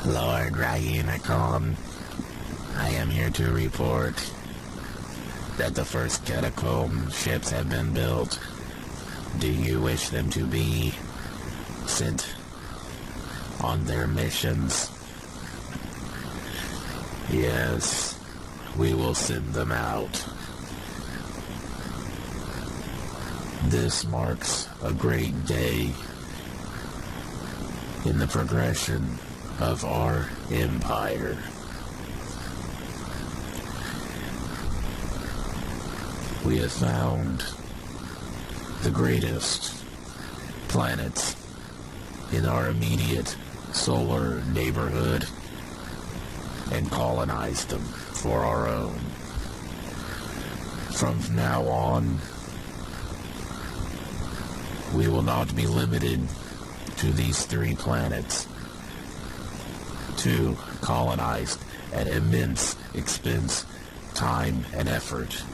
Lord Ryanacon, I am here to report that the first catacomb ships have been built. Do you wish them to be sent on their missions? Yes, we will send them out. This marks a great day in the progression of our empire. We have found the greatest planets in our immediate solar neighborhood and colonized them for our own. From now on, we will not be limited to these 3 planets. 2 colonized at immense expense, time, and effort.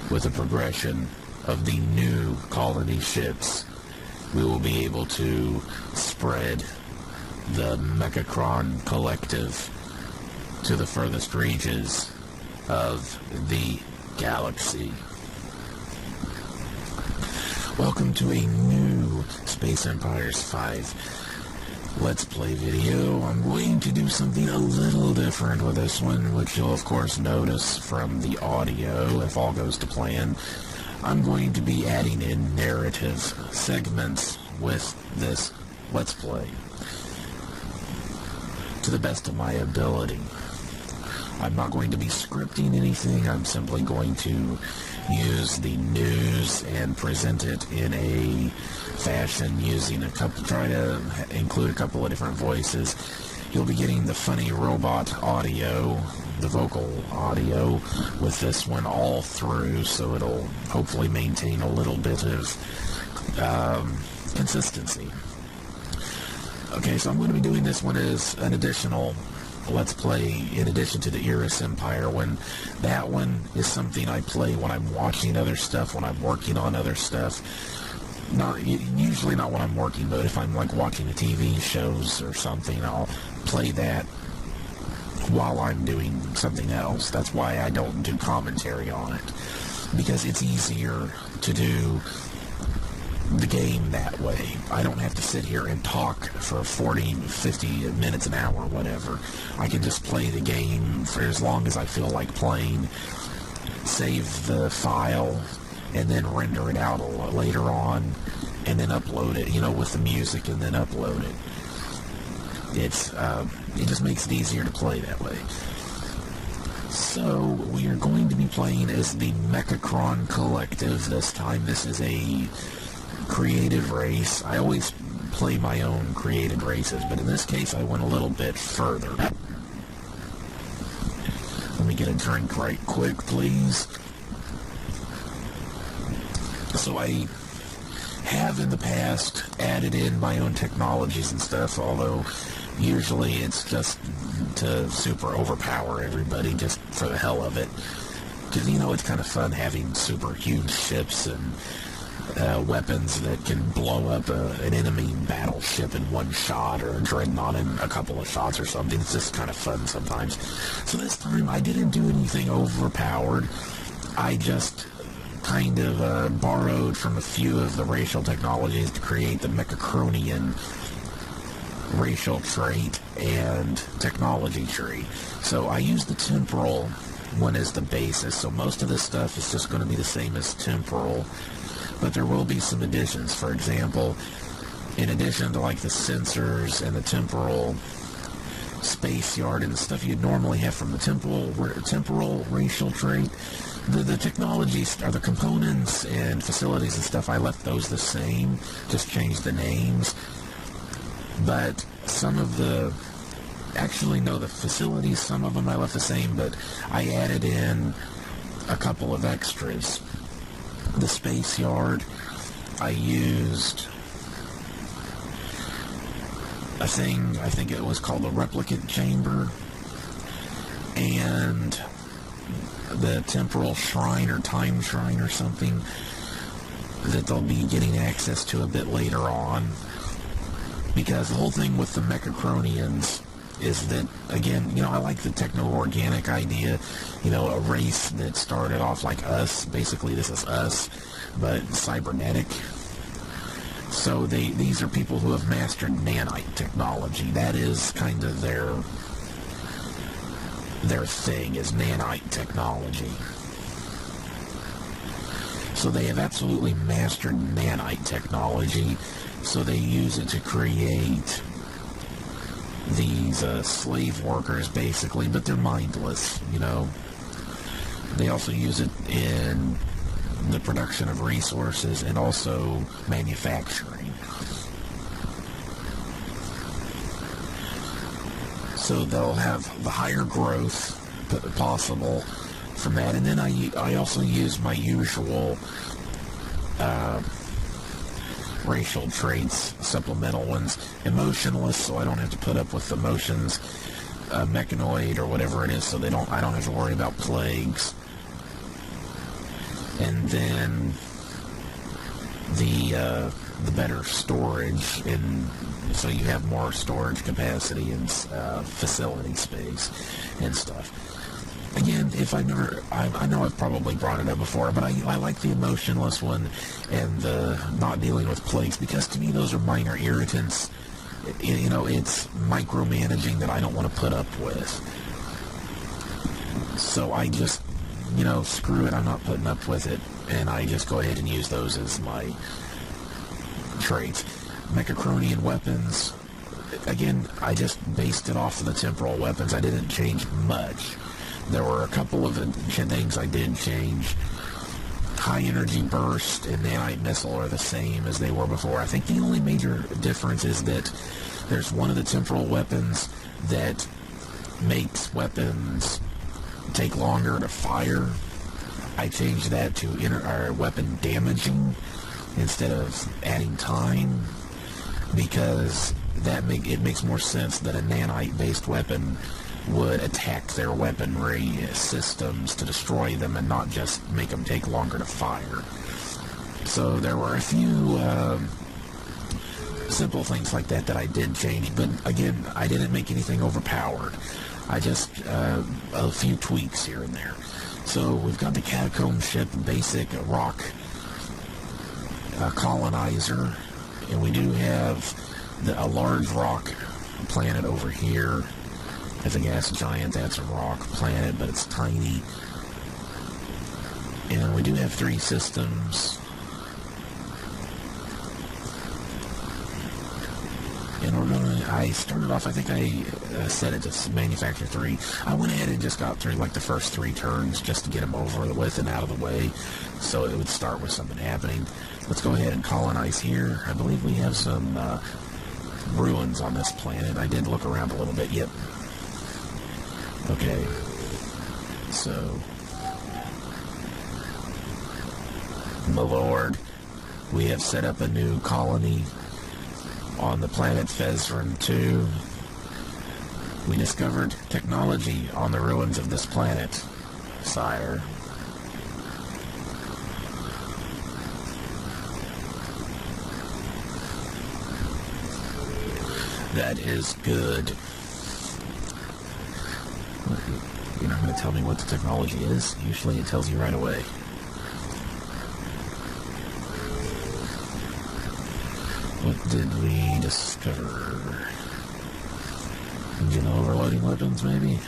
With the progression of the new colony ships, we will be able to spread the Mechacron collective to the furthest reaches of the galaxy. Welcome to a new Space Empires 5 Let's Play video. I'm going to do something a little different with this one, which you'll of course notice from the audio if all goes to plan. I'm going to be adding in narrative segments with this Let's Play to the best of my ability. I'm not going to be scripting anything. I'm simply going to use the news and present it in a fashion using try to include a couple of different voices. You'll be getting the funny robot audio, the vocal audio with this one all through, so it'll hopefully maintain a little bit of consistency. Okay, so I'm going to be doing this one as an additional Let's Play in addition to the Eris Empire. When that one is something I play when I'm watching other stuff, when I'm working on other stuff. Usually not when I'm working, but if I'm like watching the TV shows or something, I'll play that while I'm doing something else. That's why I don't do commentary on it, because it's easier to do the game that way. I don't have to sit here and talk for 40, 50 minutes, an hour, whatever. I can just play the game for as long as I feel like playing, save the file, and then render it out later on, and then upload it, with the music, and then upload it. It just makes it easier to play that way. So, we are going to be playing as the Mechacron Collective this time. This is a creative race. I always play my own created races, but in this case I went a little bit further. Let me get a drink right quick, please. So I have in the past added in my own technologies and stuff, although usually it's just to super overpower everybody just for the hell of it. Because, it's kind of fun having super huge ships and weapons that can blow up an enemy battleship in one shot, or a dreadnought in a couple of shots or something. It's just kind of fun sometimes. So this time I didn't do anything overpowered. I just kind of borrowed from a few of the racial technologies to create the Mechacronian racial trait and technology tree. So I used the temporal one as the basis, so most of this stuff is just going to be the same as temporal, but there will be some additions. For example, in addition to like the sensors and the temporal space yard and the stuff you'd normally have from the temporal racial trait, the technologies, or the components and facilities and stuff, I left those the same, just changed the names. But some of the, the facilities, some of them I left the same, but I added in a couple of extras. The space yard, I used a thing, I think it was called the replicant chamber, and the temporal shrine or time shrine or something that they'll be getting access to a bit later on. Because the whole thing with the Mechacronians is that, again, I like the techno-organic idea, a race that started off like us. Basically, this is us, but cybernetic. So these are people who have mastered nanite technology. That is kind of their thing, is nanite technology. So they have absolutely mastered nanite technology. So they use it to create these slave workers, basically, but they're mindless, They also use it in the production of resources and also manufacturing. So they'll have the higher growth possible from that. And then I also use my usual racial traits, supplemental ones. Emotionless, so I don't have to put up with emotions. Mechanoid, or whatever it is, so I don't have to worry about plagues. And then the better storage, and so you have more storage capacity and facility space and stuff. Again, I know I've probably brought it up before, but I like the emotionless one and the not dealing with plagues, because to me those are minor irritants. It's micromanaging that I don't want to put up with. So I just, screw it, I'm not putting up with it, and I just go ahead and use those as my traits. Mechacronian weapons, again, I just based it off of the temporal weapons. I didn't change much. There were a couple of things I did change. High energy burst and nanite missile are the same as they were before. I think the only major difference is that there's one of the temporal weapons that makes weapons take longer to fire. I changed that to weapon damaging instead of adding time, because it makes more sense that a nanite-based weapon would attack their weaponry systems to destroy them and not just make them take longer to fire. So there were a few simple things like that I did change, but again, I didn't make anything overpowered. I just, a few tweaks here and there. So we've got the catacomb ship, basic rock colonizer, and we do have a large rock planet over here. As a gas giant, that's a rock planet, but it's tiny. And we do have 3 systems. And I started off, I think I set it to manufacture 3. I went ahead and just got through like the first 3 turns just to get them over with and out of the way, so it would start with something happening. Let's go ahead and colonize here. I believe we have some ruins on this planet. I did look around a little bit. Yep. Okay, so, my lord, we have set up a new colony on the planet Fezrin 2. We discovered technology on the ruins of this planet, sire. That is good. You're not going to tell me what the technology is? Usually it tells you right away. What did we discover? Engine overloading weapons, maybe?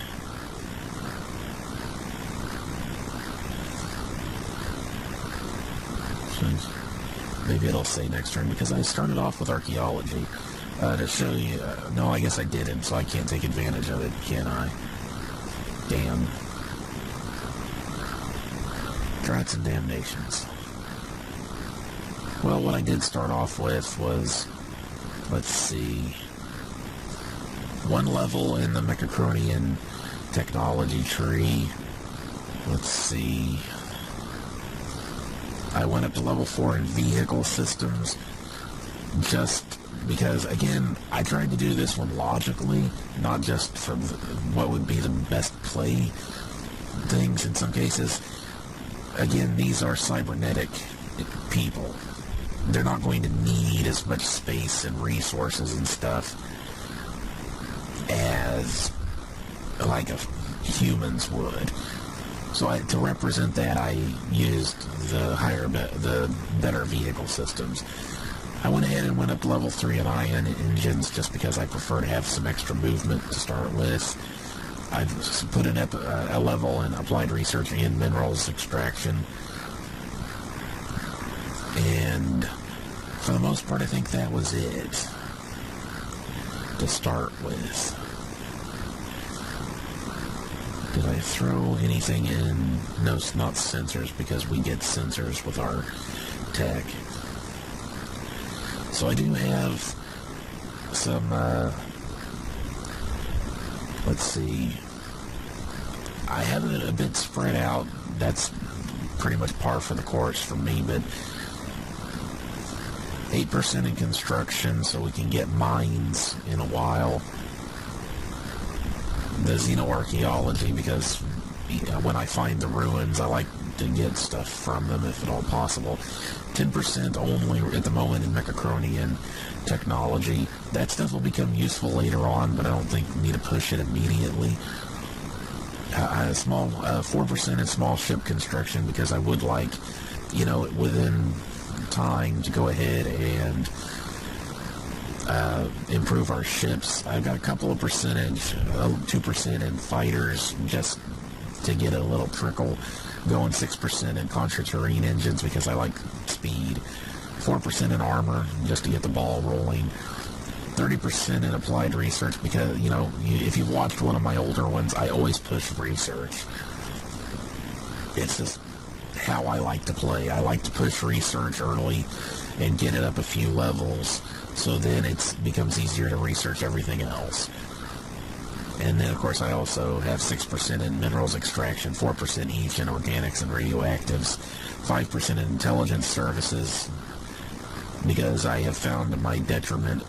Maybe it'll say next turn, because I started off with archaeology to show you. No, I guess I didn't, so I can't take advantage of it, can I? Damn. Trance and damnations. Well, what I did start off with was, let's see, 1 level in the Mechacronian technology tree. Let's see. I went up to level 4 in vehicle systems, just because, again, I tried to do this one logically, not just for what would be the best play things in some cases. Again, these are cybernetic people. they're not going to need as much space and resources and stuff as like humans would. So to represent that, I used the better vehicle systems. I went ahead and went up to level 3 on ion engines just because I prefer to have some extra movement to start with. I put in a level in applied research and minerals extraction. And for the most part, I think that was it to start with. Did I throw anything in? No, not sensors, because we get sensors with our tech. So I do have some, let's see. I have it a bit spread out. That's pretty much par for the course for me, but 8% in construction, so we can get mines in a while. The xenoarchaeology, because when I find the ruins, I like to get stuff from them if at all possible. 10% only at the moment in Mechacronian technology. That stuff will become useful later on, but I don't think we need to push it immediately. 4% in small ship construction, because I would like, within time to go ahead and improve our ships. I've got a couple of percentage, 2% in fighters, just to get a little trickle going, 6% in contraterrene engines because I like speed, 4% in armor just to get the ball rolling, 30% in applied research because, if you've watched one of my older ones, I always push research. It's just how I like to play. I like to push research early and get it up a few levels, so then it becomes easier to research everything else. And then, of course, I also have 6% in minerals extraction, 4% each in organics and radioactives, 5% in intelligence services, because I have found to my detriment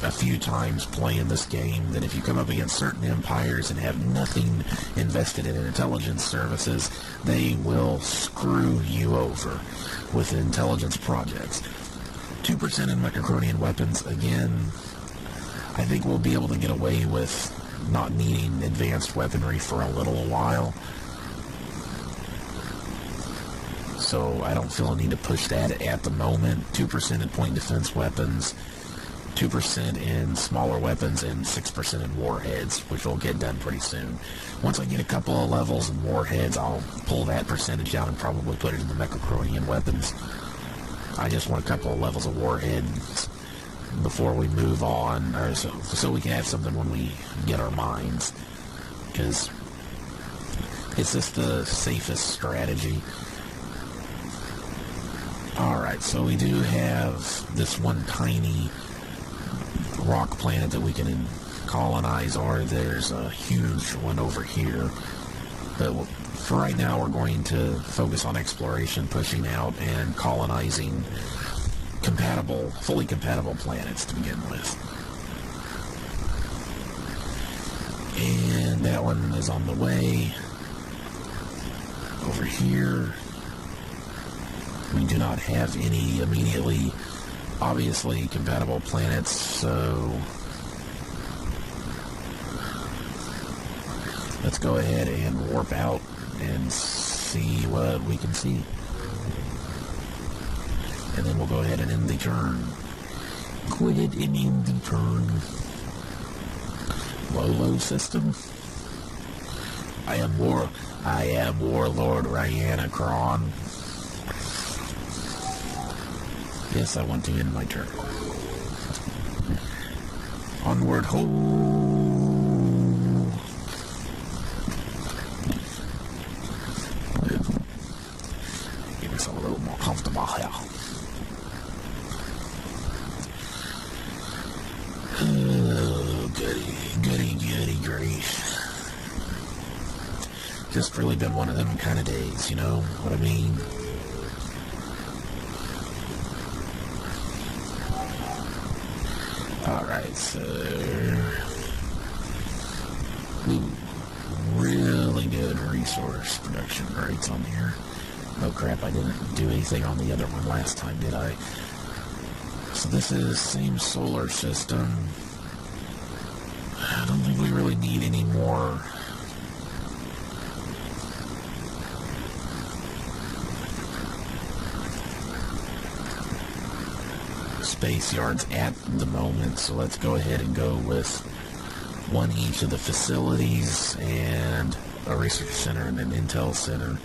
a few times playing this game that if you come up against certain empires and have nothing invested in intelligence services, they will screw you over with intelligence projects. 2% in Mechacronian weapons. Again, I think we'll be able to get away with not needing advanced weaponry for a little while. So I don't feel a need to push that at the moment. 2% in point defense weapons, 2% in smaller weapons, and 6% in warheads, which will get done pretty soon. Once I get a couple of levels in warheads, I'll pull that percentage down and probably put it in the Mechacronian weapons. I just want a couple of levels of warheads before we move on, or so we can have something when we get our mines, because it's just the safest strategy. Alright, so we do have this one tiny rock planet that we can colonize, or there's a huge one over here. But for right now, we're going to focus on exploration, pushing out, and colonizing fully compatible planets to begin with. And that one is on the way. Over here, we do not have any immediately obviously compatible planets, so let's go ahead and warp out and see what we can see. And then we'll go ahead and end the turn. Go ahead and end the turn. Lolo system. I am Warlord Mechacron. Yes, I want to end my turn. Onward, ho! Give myself a little more comfortable here. Oh, goody grief. Just really been one of them kind of days, you know what I mean? Alright, so really good resource production rates on here. Oh crap, I didn't do anything on the other one last time, did I? So this is same solar system. I don't think we really need any more space yards at the moment, so let's go ahead and go with one each of the facilities and a research center and an intel center.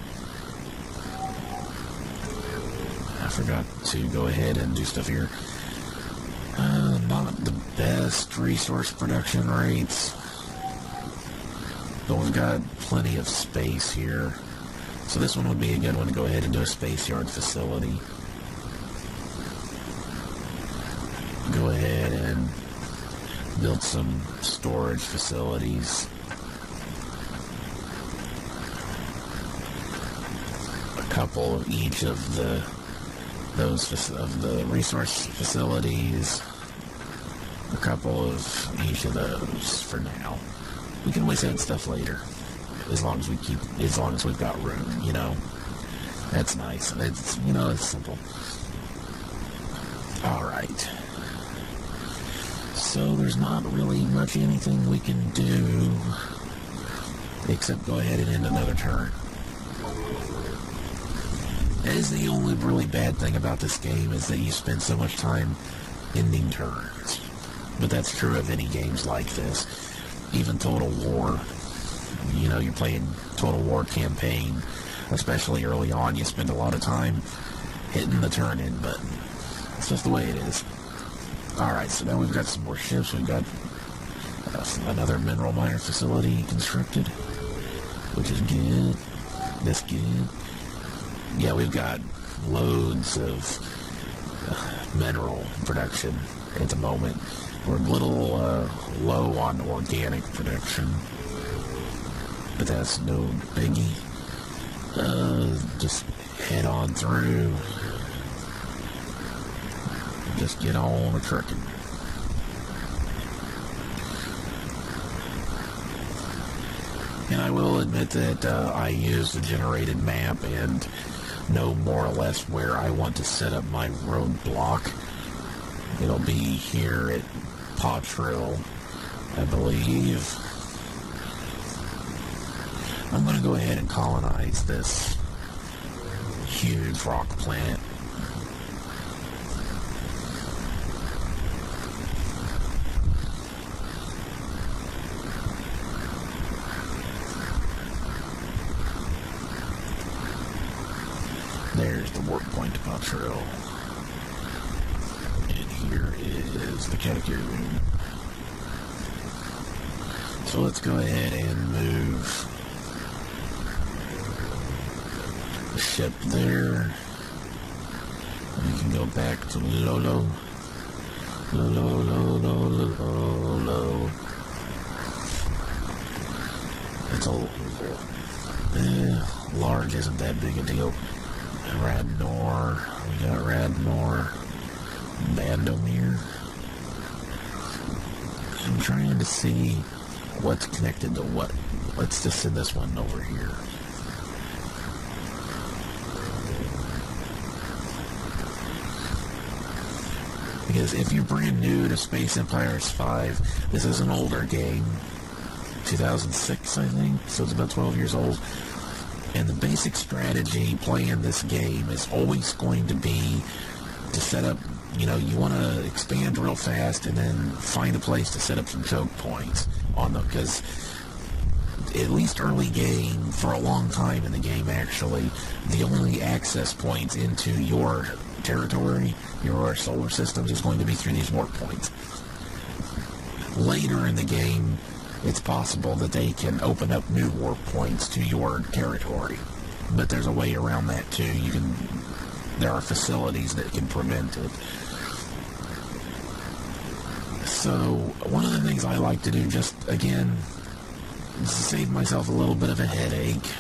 I forgot to go ahead and do stuff here. Not the best resource production rates, but we've got plenty of space here. So this one would be a good one to go ahead and do a space yard facility. Go ahead and build some storage facilities. A couple of each of the resource facilities. A couple of each of those for now. We can always add stuff later, as long as we've got room. You know, that's nice. It's it's simple. All right. So there's not really much anything we can do except go ahead and end another turn. That is the only really bad thing about this game, is that you spend so much time ending turns. But that's true of any games like this. Even Total War. You know, you're playing Total War campaign, especially early on, you spend a lot of time hitting the turn in button. It's just the way it is. Alright, so now we've got some more ships. We've got another mineral miner facility constructed, which is good. That's good. Yeah, we've got loads of mineral production at the moment. We're a little low on organic production, but that's no biggie. Just head on through. Just get on a trucking. And I will admit that I use the generated map and know more or less where I want to set up my roadblock. It'll be here at Potrill, I believe. I'm going to go ahead and colonize this huge rock planet. There's the warp point to Potrill. And here is the catacomb. So let's go ahead and move the ship there. We can go back to Lolo. Lolo. It's a large isn't that big a deal. Radnor, we got Radnor, Bandomir. I'm trying to see what's connected to what. Let's just send this one over here. Because if you're brand new to Space Empires 5, this is an older game, 2006 I think, so it's about 12 years old. And the basic strategy playing this game is always going to be to set up, you want to expand real fast and then find a place to set up some choke points on them. Because at least early game, for a long time in the game actually, the only access points into your territory, your solar systems, is going to be through these warp points. Later in the game, it's possible that they can open up new warp points to your territory, but there's a way around that too. There are facilities that can prevent it. So one of the things I like to do, just again, to save myself a little bit of a headache,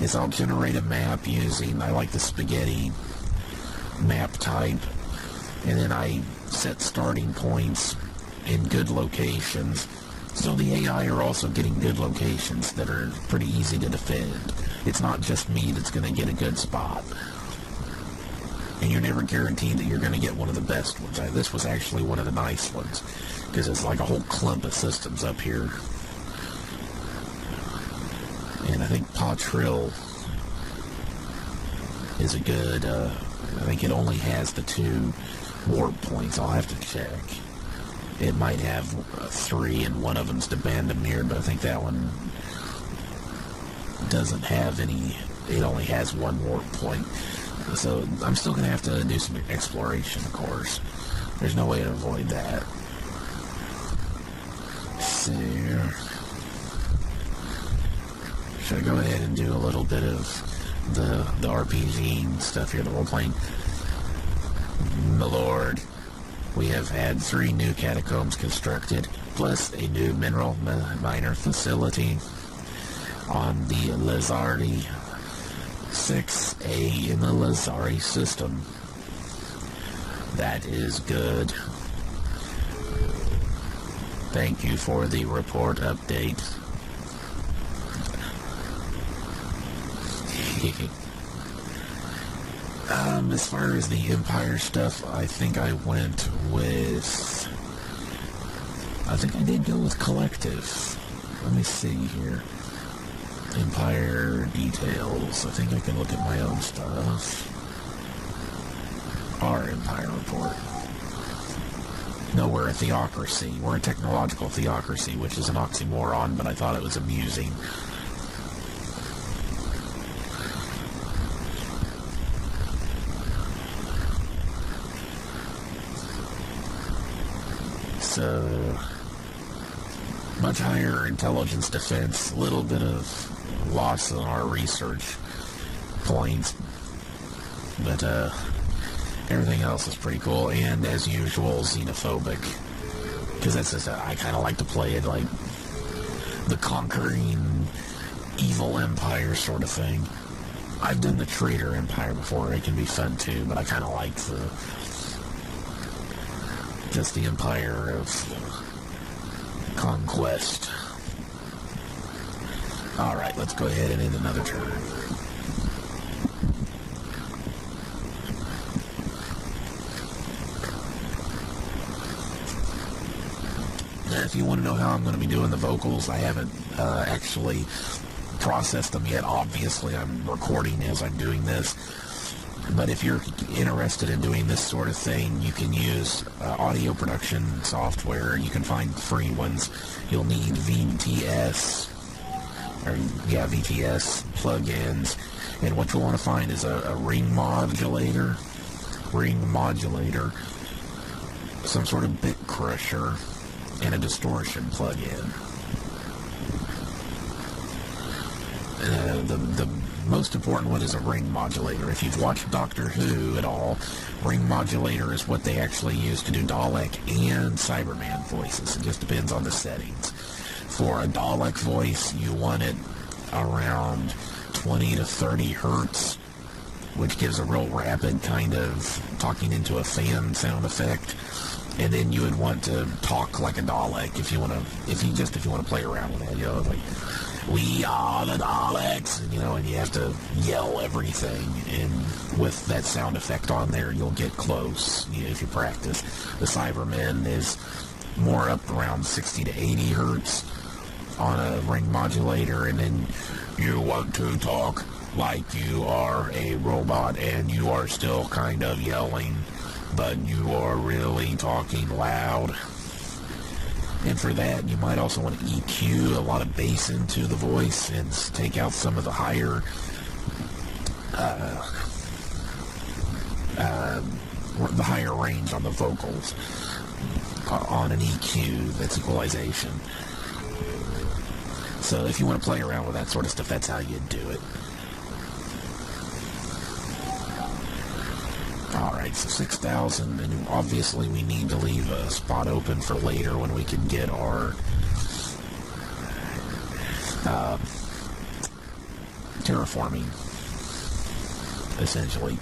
is I'll generate a map using, I like the spaghetti map type, and then I set starting points in good locations. So the AI are also getting good locations that are pretty easy to defend. It's not just me that's going to get a good spot. and you're never guaranteed that you're going to get one of the best ones. This was actually one of the nice ones, because it's like a whole clump of systems up here. And I think Pa Trill is a good, I think it only has the 2 warp points. I'll have to check. It might have 3, and one of them's the Bandamir, but I think that one doesn't have any. It only has 1 warp point. So I'm still going to have to do some exploration, of course. There's no way to avoid that. Let's see here. Should I go ahead and do a little bit of the RPG and stuff here, the role-playing? My lord. We have had 3 new catacombs constructed, plus a new mineral miner facility on the Lazardi 6A in the Lazari system. That is good. Thank you for the report update. As far as the Empire stuff, I think I went with... I think I did go with Collective. Let me see here. Empire details. I think I can look at my own stuff. Our Empire report. No, we're a theocracy. We're a technological theocracy, which is an oxymoron, but I thought it was amusing. So, much higher intelligence defense, a little bit of loss in our research points, but everything else is pretty cool, and as usual, xenophobic, because that's just, I kind of like to play it like the conquering evil empire sort of thing. I've done the traitor empire before, it can be fun too, but I kind of like just the empire of conquest. Alright, let's go ahead and end another turn. Now, if you want to know how I'm going to be doing the vocals, I haven't actually processed them yet. Obviously, I'm recording as I'm doing this. But if you're interested in doing this sort of thing, you can use audio production software. You can find free ones. You'll need VTS plugins. And what you'll want to find is a ring modulator, some sort of bit crusher, and a distortion plugin. The most important one is a ring modulator. If you've watched Doctor Who at all, ring modulator is what they actually use to do Dalek and Cyberman voices. It just depends on the settings. For a Dalek voice, you want it around 20 to 30 hertz, which gives a real rapid kind of talking into a fan sound effect. And then you would want to talk like a Dalek if you want to play around with it, like, we are the Daleks, and you have to yell everything, and with that sound effect on there, you'll get close, if you practice. The Cybermen is more up around 60 to 80 hertz on a ring modulator, and then you want to talk like you are a robot, and you are still kind of yelling, but you are really talking loud. And for that, you might also want to EQ a lot of bass into the voice and take out some of the higher range on the vocals on an EQ. That's equalization. So if you want to play around with that sort of stuff, that's how you do it. Alright, so 6,000, and obviously we need to leave a spot open for later when we can get our terraforming, essentially.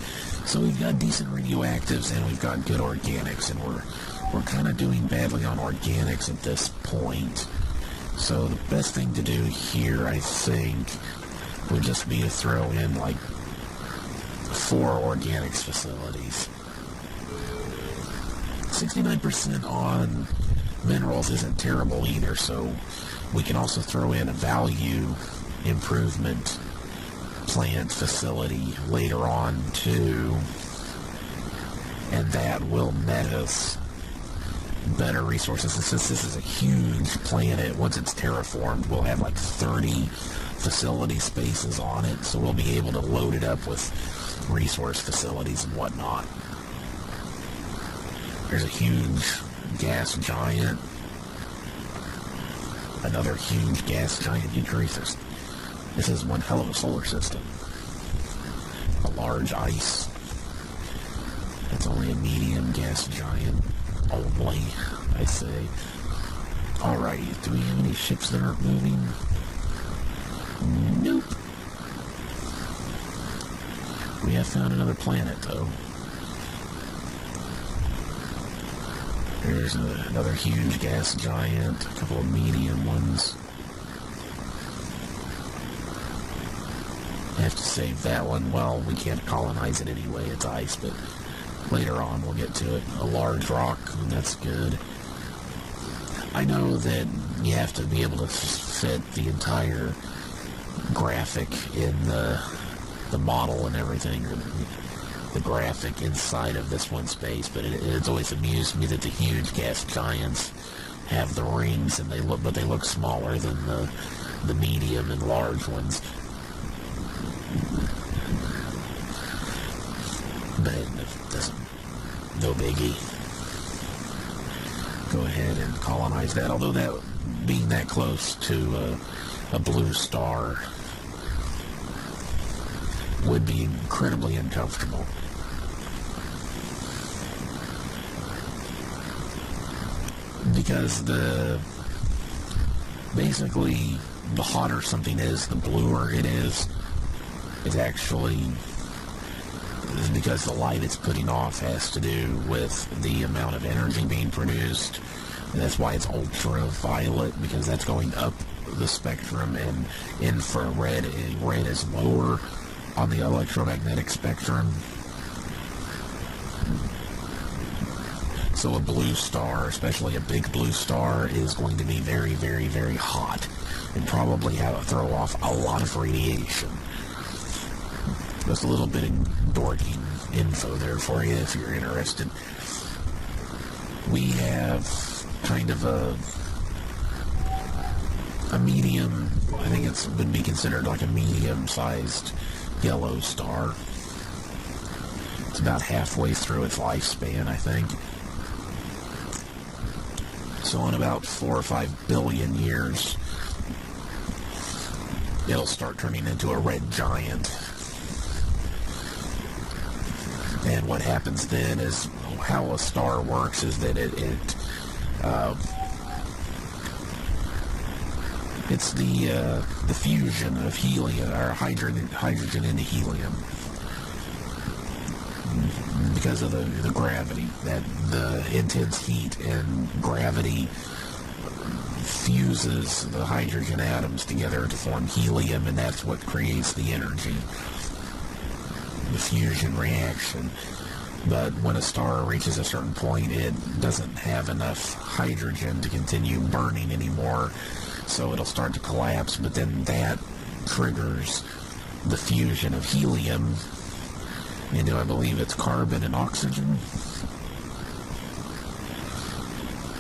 So we've got decent radioactives and we've got good organics, and we're kind of doing badly on organics at this point. So the best thing to do here, I think, would just be to throw in like 4 organics facilities. 69% on minerals isn't terrible either, so we can also throw in a value improvement plant facility later on too, and that will net us better resources. And since this is a huge planet, once it's terraformed, we'll have like 30 facility spaces on it, so we'll be able to load it up with resource facilities and whatnot. There's a huge gas giant. Another huge gas giant. You grief, this is one hell of a solar system. A large ice. That's only a medium gas giant. Only, I say. Alright, do we have any ships that aren't moving? Nope. We have found another planet, though. There's another huge gas giant, a couple of medium ones. I have to save that one. Well, we can't colonize it anyway, it's ice, but later on we'll get to it. A large rock, and that's good. I know that you have to be able to fit the entire graphic in the model and everything, or the graphic inside of this one space, but it's always amused me that the huge gas giants have the rings, and they look smaller than the medium and large ones. But it doesn't, no biggie. Go ahead and colonize that, although that being that close to a blue star would be incredibly uncomfortable. Because basically the hotter something is, the bluer it is. It's actually because the light it's putting off has to do with the amount of energy being produced. And that's why it's ultraviolet, because that's going up the spectrum, and infrared, red is lower on the electromagnetic spectrum. So a blue star, especially a big blue star, is going to be very, very, very hot and probably throw off a lot of radiation. Just a little bit of dorky info there for you if you're interested. We have kind of a medium, I think it would be considered like a medium-sized yellow star. It's about halfway through its lifespan, I think. So in about 4 or 5 billion years, it'll start turning into a red giant. And what happens then is, how a star works is that it's the fusion of helium, or hydrogen into helium, because of the gravity, that the intense heat and gravity fuses the hydrogen atoms together to form helium, and that's what creates the energy, the fusion reaction. But when a star reaches a certain point, it doesn't have enough hydrogen to continue burning anymore, so it'll start to collapse. But then that triggers the fusion of helium into, I believe it's carbon and oxygen,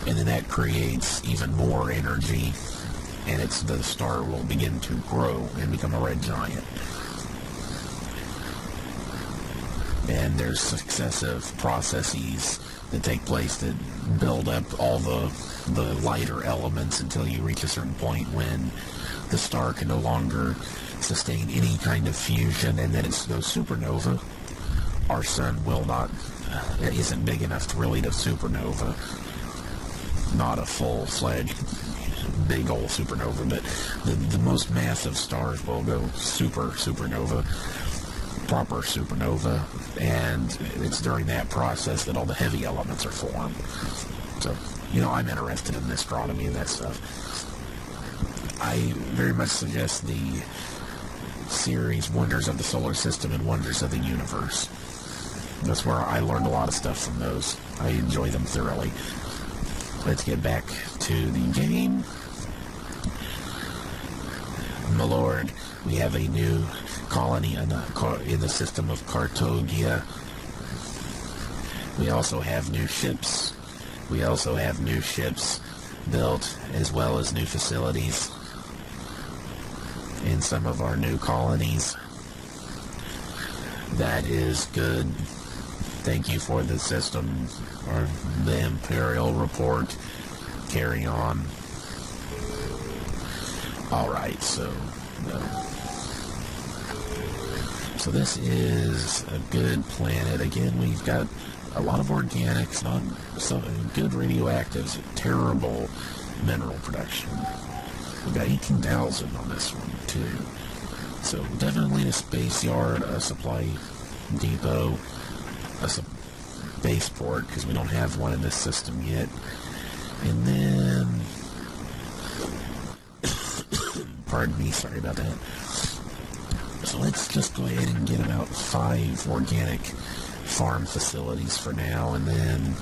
and then that creates even more energy, and the star will begin to grow and become a red giant. And there's successive processes that take place that build up all the lighter elements until you reach a certain point when the star can no longer sustain any kind of fusion, and then it goes supernova. Our sun will not, it isn't big enough to supernova. Not a full-fledged big old supernova, but the most massive stars will go supernova, proper supernova, and it's during that process that all the heavy elements are formed. So, I'm interested in astronomy and that stuff. I very much suggest the series, Wonders of the Solar System and Wonders of the Universe. That's where I learned a lot of stuff from those. I enjoy them thoroughly. Let's get back to the game. My lord, we have a new colony in the system of Cartogia. We also have new ships. We also have new ships built, as well as new facilities in some of our new colonies. That is good. Thank you for the system, or the Imperial report. Carry on. Alright, so this is a good planet. Again, we've got a lot of organics, not some good radioactives, terrible mineral production. We've got 18,000 on this one, too. So definitely a space yard, a supply depot, a spaceport, because we don't have one in this system yet. And then, pardon me, sorry about that. So let's just go ahead and get about 5 organic farm facilities for now, and then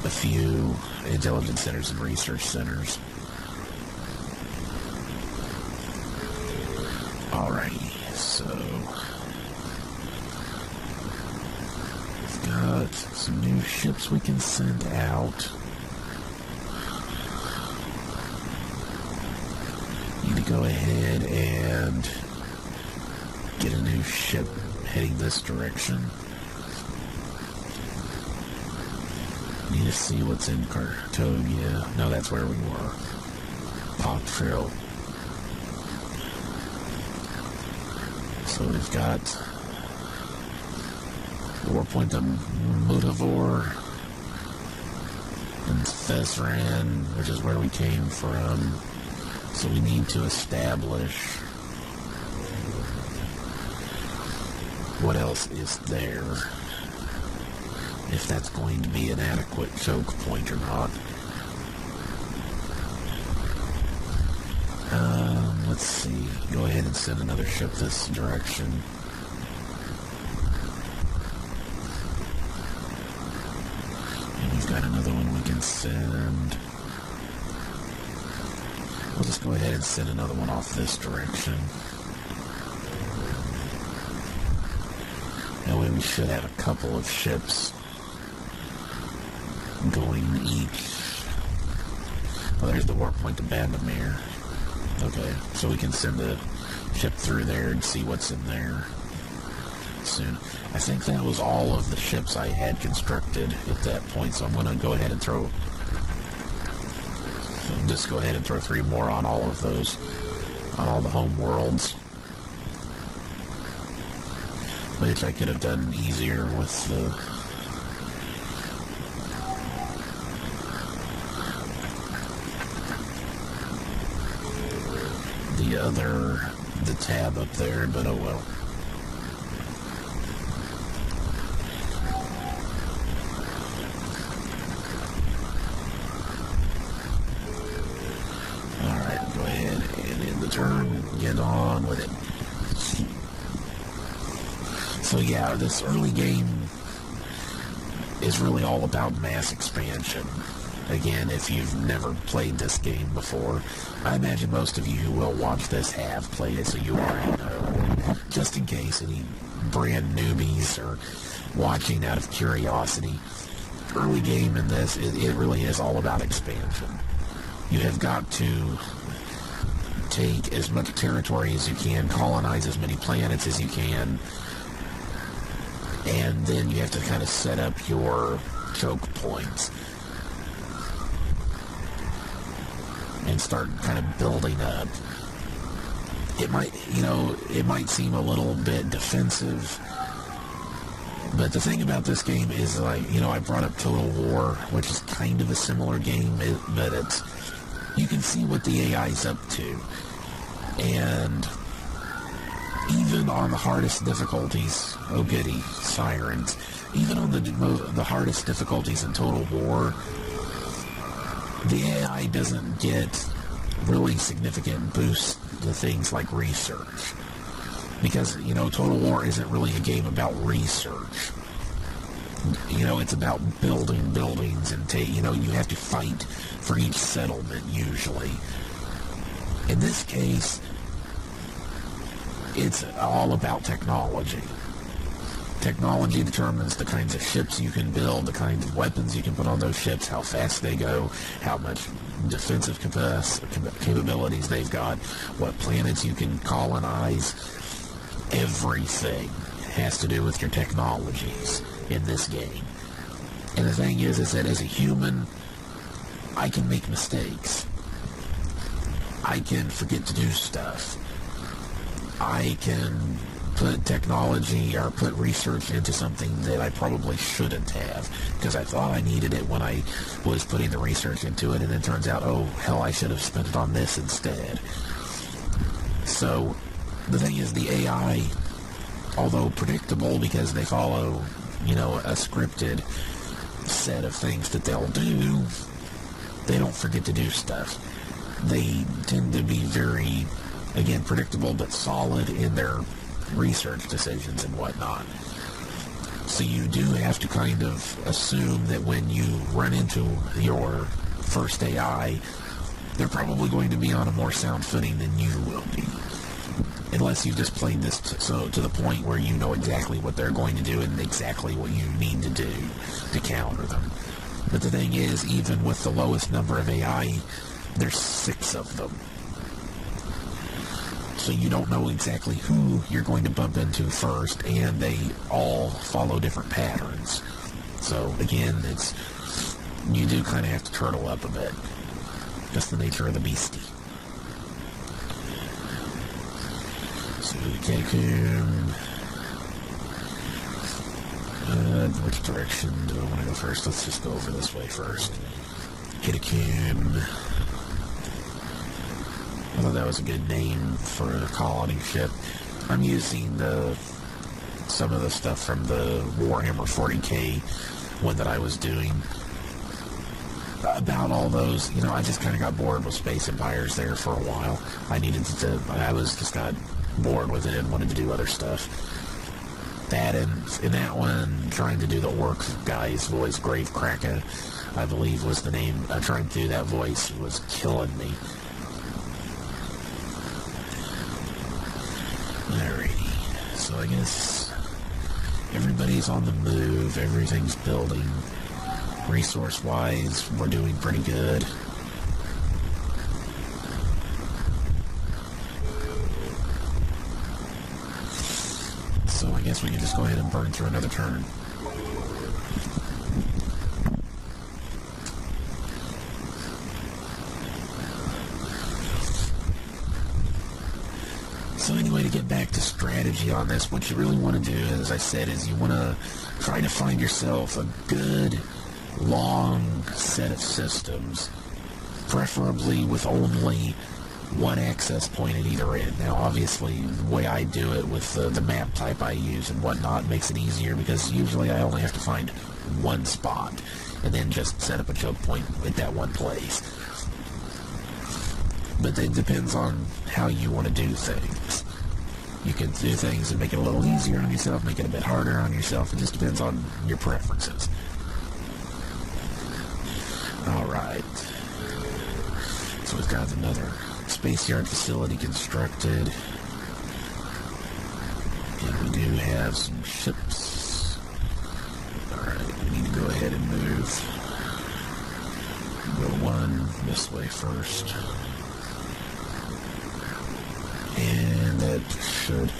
a few intelligence centers and research centers. Alrighty, so we've got some new ships we can send out. Need to go ahead and get a new ship heading this direction. Need to see what's in Cartogia. No, that's where we were. Pop Trail. So we've got the Warpoint of Mutavor and Thesran, which is where we came from. So we need to establish what else is there, if that's going to be an adequate choke point or not. Let's see. Go ahead and send another ship this direction. And we've got another one we can send. We'll just go ahead and send another one off this direction. That way we should have a couple of ships going each. Oh, there's the Warpoint to Bandamere. Okay, so we can send a ship through there and see what's in there soon. I think that was all of the ships I had constructed at that point, so I'm going to go ahead and just go ahead and throw 3 more on all of those, on all the home worlds. Which I could have done easier with the tab up there, but oh well. Alright, go ahead and end the turn and get on with it. So yeah, this early game is really all about mass expansion. Again, if you've never played this game before, I imagine most of you who will watch this have played it, so you already know. Just in case any brand newbies are watching out of curiosity, early game in this, it really is all about expansion. You have got to take as much territory as you can, colonize as many planets as you can, and then you have to kind of set up your choke points and start kind of building up. It might seem a little bit defensive, but the thing about this game is, like, I brought up Total War, which is kind of a similar game, but you can see what the AI is up to. And even on the hardest difficulties, oh goody, sirens, even on the hardest difficulties in Total War, the AI doesn't get really significant boost to things like research. Because, you know, Total War isn't really a game about research. You know, it's about building buildings and, you know, you have to fight for each settlement, usually. In this case, it's all about technology. Technology determines the kinds of ships you can build, the kinds of weapons you can put on those ships, how fast they go, how much defensive capabilities they've got, what planets you can colonize. Everything has to do with your technologies in this game. And the thing is that as a human, I can make mistakes. I can forget to do stuff. I can put technology or put research into something that I probably shouldn't have because I thought I needed it when I was putting the research into it, and then it turns out, oh, hell, I should have spent it on this instead. So the thing is, the AI, although predictable because they follow, you know, a scripted set of things that they'll do, they don't forget to do stuff. They tend to be very, again, predictable but solid in their research decisions and whatnot. So you do have to kind of assume that when you run into your first AI, they're probably going to be on a more sound footing than you will be. Unless you've just played this so to the point where you know exactly what they're going to do and exactly what you need to do to counter them. But the thing is, even with the lowest number of AI, there's 6 of them. So you don't know exactly who you're going to bump into first, and they all follow different patterns. So again, you do kind of have to turtle up a bit. Just the nature of the beastie. So Catacomb. Which direction do I want to go first? Let's just go over this way first. Catacomb. I thought that was a good name for a colony ship. I'm using some of the stuff from the Warhammer 40k one that I was doing. About all those, you know, I just kind of got bored with Space Empires there for a while. I just got bored with it and wanted to do other stuff. That and in that one, trying to do the orc guy's voice, Gravecracker, I believe was the name. Trying to do that voice was killing me. Alrighty, so I guess everybody's on the move, everything's building. Resource-wise, we're doing pretty good. So I guess we can just go ahead and burn through another turn. So anyway, to get back to strategy on this, what you really want to do, as I said, is you want to try to find yourself a good, long set of systems, preferably with only one access point at either end. Now, obviously, the way I do it with the map type I use and whatnot makes it easier because usually I only have to find one spot and then just set up a choke point at that one place. But it depends on how you want to do things. You can do things and make it a little easier on yourself, make it a bit harder on yourself. It just depends on your preferences. Alright. So we've got another space yard facility constructed. And we do have some ships. Alright, we need to go ahead and move. Go one this way first. And that should,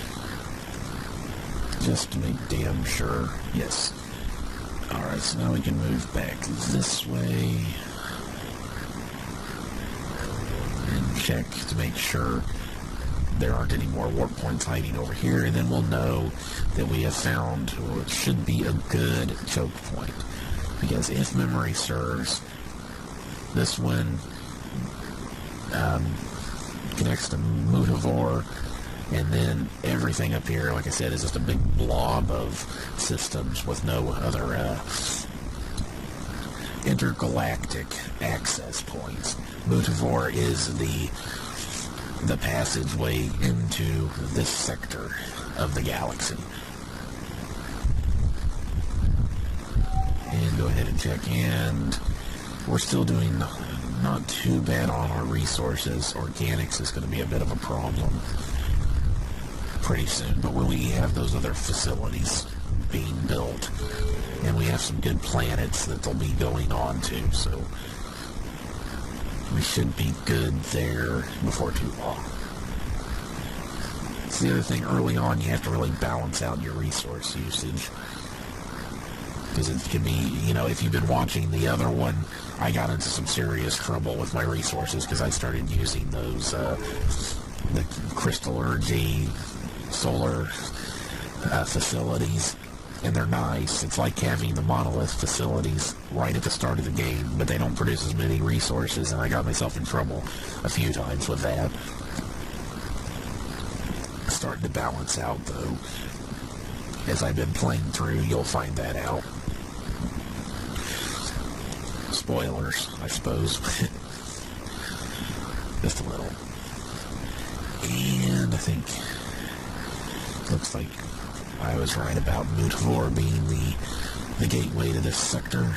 just to make damn sure, yes. Alright, so now we can move back this way and check to make sure there aren't any more warp points hiding over here, and then we'll know that we have found what should be a good choke point. Because if memory serves, this one connects to Mutavor, and then everything up here, like I said, is just a big blob of systems with no other intergalactic access points. Mutavor is the passageway into this sector of the galaxy. And go ahead and check, and we're still doing not too bad on our resources. Organics is going to be a bit of a problem pretty soon, but when we have those other facilities being built, and we have some good planets that they'll be going on to, so we should be good there before too long. It's the other thing, early on you have to really balance out your resource usage, because it can be, you know, if you've been watching the other one, I got into some serious trouble with my resources because I started using those the crystallurgy solar facilities, and they're nice. It's like having the monolith facilities right at the start of the game, but they don't produce as many resources, and I got myself in trouble a few times with that. Starting to balance out, though. As I've been playing through, you'll find that out. Spoilers, I suppose. Just a little. And I think looks like I was right about Mutavor being the gateway to this sector.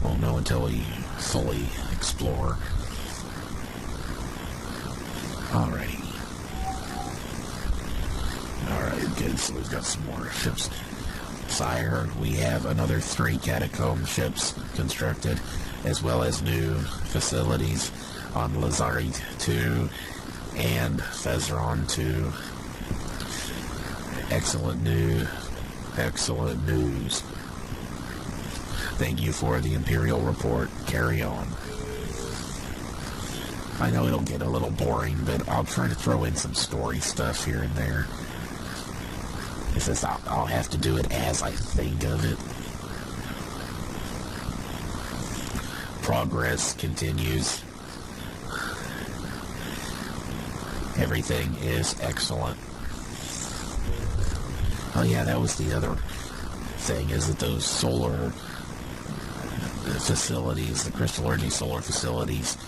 Won't know until we fully explore. Alrighty. Alright, good. So we've got some more ships. Sire, we have another 3 catacomb ships constructed, as well as new facilities on Lazari 2 and Fezeron 2. Excellent news. Thank you for the Imperial report. Carry on. I know it'll get a little boring, but I'll try to throw in some story stuff here and there. It's just I'll have to do it as I think of it. Progress continues. Everything is excellent. Oh yeah, that was the other thing, is that those solar facilities, the crystallurgy solar facilities,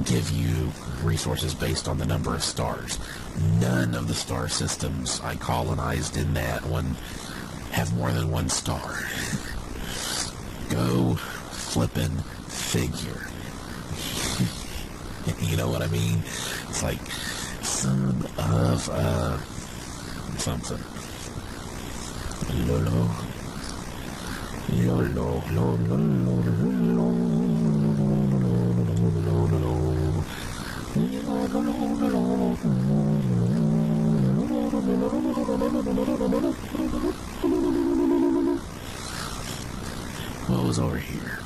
give you resources based on the number of stars. None of the star systems I colonized in that one have more than 1 star. Go flippin' figure. You know what I mean? It's like son of something. Lolo. What was over here?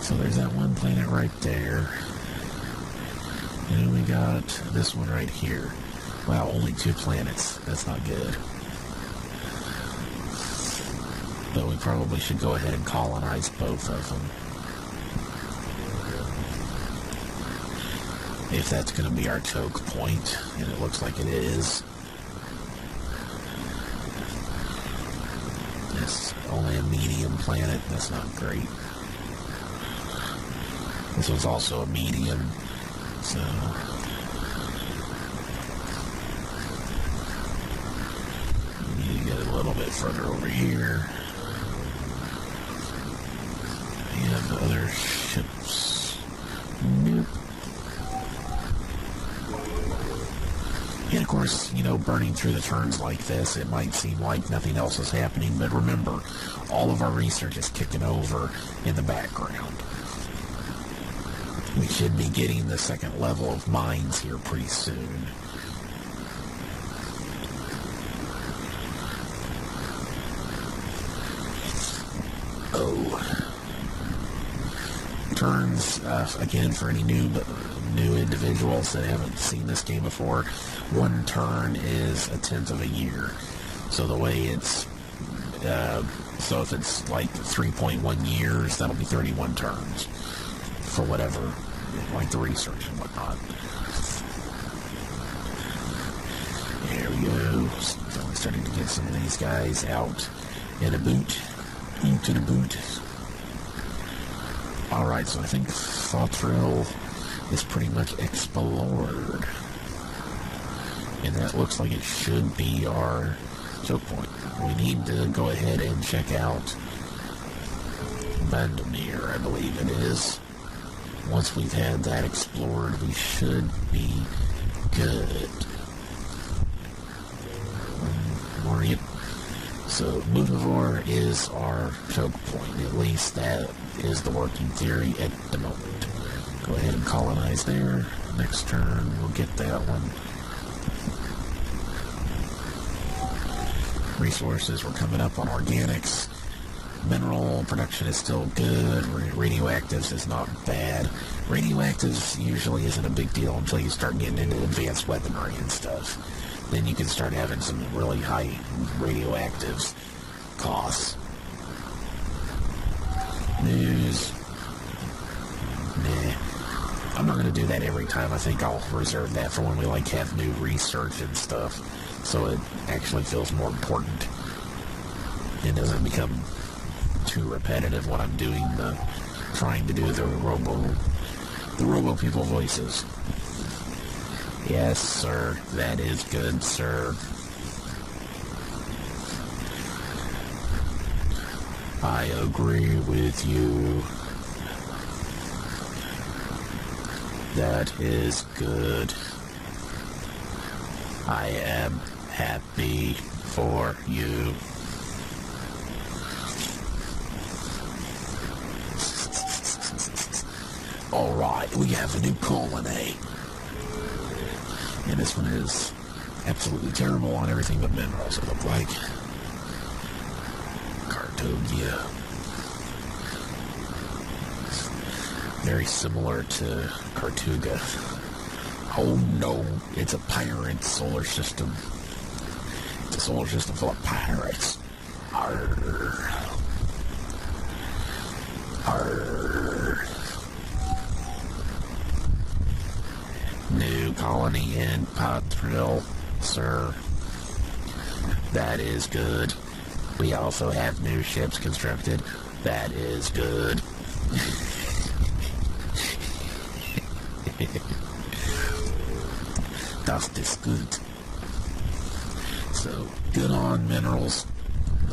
So there's that one planet right there. And then we got this one right here. Wow, only 2 planets. That's not good. But we probably should go ahead and colonize both of them. If that's going to be our choke point, and it looks like it is. It's only a medium planet. That's not great. This was also a medium, so we need to get a little bit further over here. We have other ships. Nope. And of course, you know, burning through the turns like this, it might seem like nothing else is happening, but remember, all of our research is kicking over in the background. We should be getting the 2nd level of mines here pretty soon. Oh. Turns, again, for any new individuals that haven't seen this game before, 1 turn is a 1/10 of a year. So the way it's, so if it's like 3.1 years, that'll be 31 turns for whatever, like the research and whatnot. There we go. Finally starting to get some of these guys out in a boot. Into the boot. Alright, so I think Thoughtrill is pretty much explored. And that looks like it should be our choke point. We need to go ahead and check out Vandermeer, I believe it is. Once we've had that explored, we should be good. Yep. So Mutavor is our choke point. At least that is the working theory at the moment. Go ahead and colonize there. Next turn, we'll get that one. Resources, we're coming up on organics. Mineral production is still good. Radioactives is not bad. Radioactives usually isn't a big deal until you start getting into advanced weaponry and stuff. Then you can start having some really high radioactives costs. News. Nah. I'm not going to do that every time. I think I'll reserve that for when we have new research and stuff. So it actually feels more important. It doesn't become too repetitive when I'm doing trying to do the robo people voices. Yes, sir. That is good, sir. I agree with you. That is good. I am happy for you. Alright, we have a new colony. And this one is absolutely terrible on everything but minerals, it looked like. Cartogia. Very similar to Cartuga. Oh no, it's a pirate solar system. It's a solar system full of pirates. Arr. Arr. New colony in Thoughtrill, sir. That is good. We also have new ships constructed. That is good. Das ist good. So, good on minerals.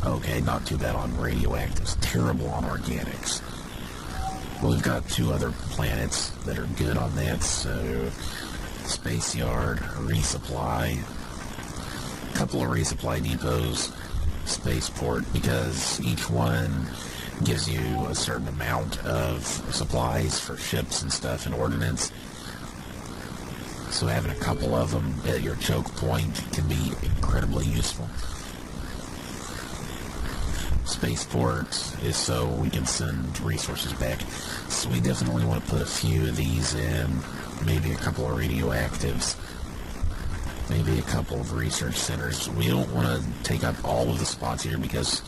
Okay, not too bad on radioactives. Terrible on organics. Well, we've got two other planets that are good on that, so Space Yard, resupply, a couple of resupply depots, spaceport, because each one gives you a certain amount of supplies for ships and stuff and ordnance. So having a couple of them at your choke point can be incredibly useful. Spaceport is so we can send resources back. So we definitely want to put a few of these in. Maybe a couple of radioactives. Maybe a couple of research centers. We don't want to take up all of the spots here because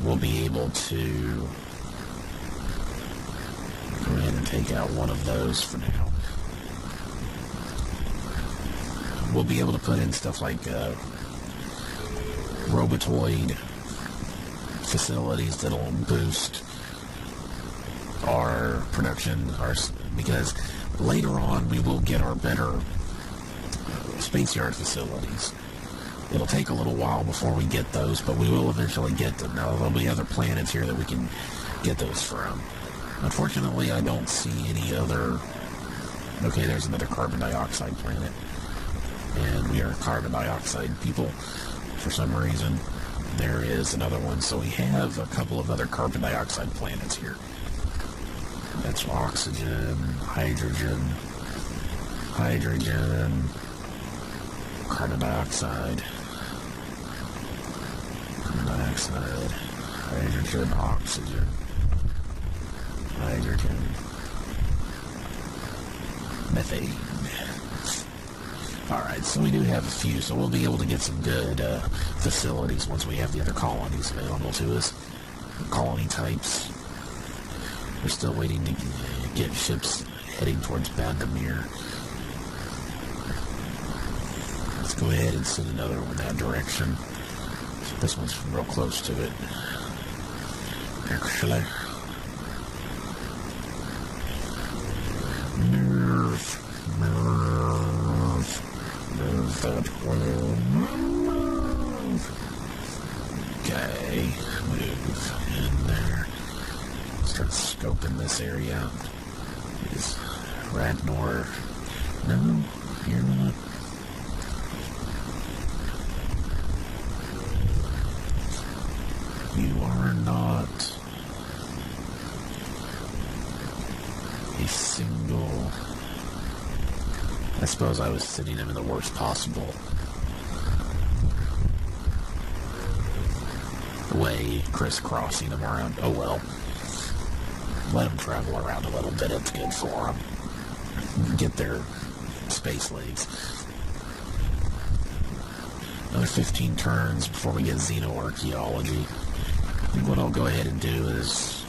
we'll be able to go ahead and take out one of those for now. We'll be able to put in stuff like robotoid facilities that'll boost our production, because later on we will get our better space yard facilities. It'll take a little while before we get those, but we will eventually get them. Now there'll be other planets here that we can get those from. Unfortunately, I don't see any other. Okay, there's another carbon dioxide planet, and we are carbon dioxide people for some reason. There is another one, so we have a couple of other carbon dioxide planets here. That's oxygen, hydrogen, carbon dioxide, hydrogen, oxygen, hydrogen, methane. Alright, so we do have a few, so we'll be able to get some good facilities once we have the other colonies available to us. Colony types. We're still waiting to get ships heading towards Vandermeer. Let's go ahead and send another one that direction. This one's real close to it, actually. Move. Move. Move that way. Move. Okay. Move in there. Start scoping this area out. Is Radnor? No, you're not. You are not a single. I suppose I was sitting him in the worst possible way, crisscrossing him around. Oh well. Let him travel around a little bit. It's good for him. Get their space legs. Another 15 turns before we get xenoarchaeology. I think what I'll go ahead and do is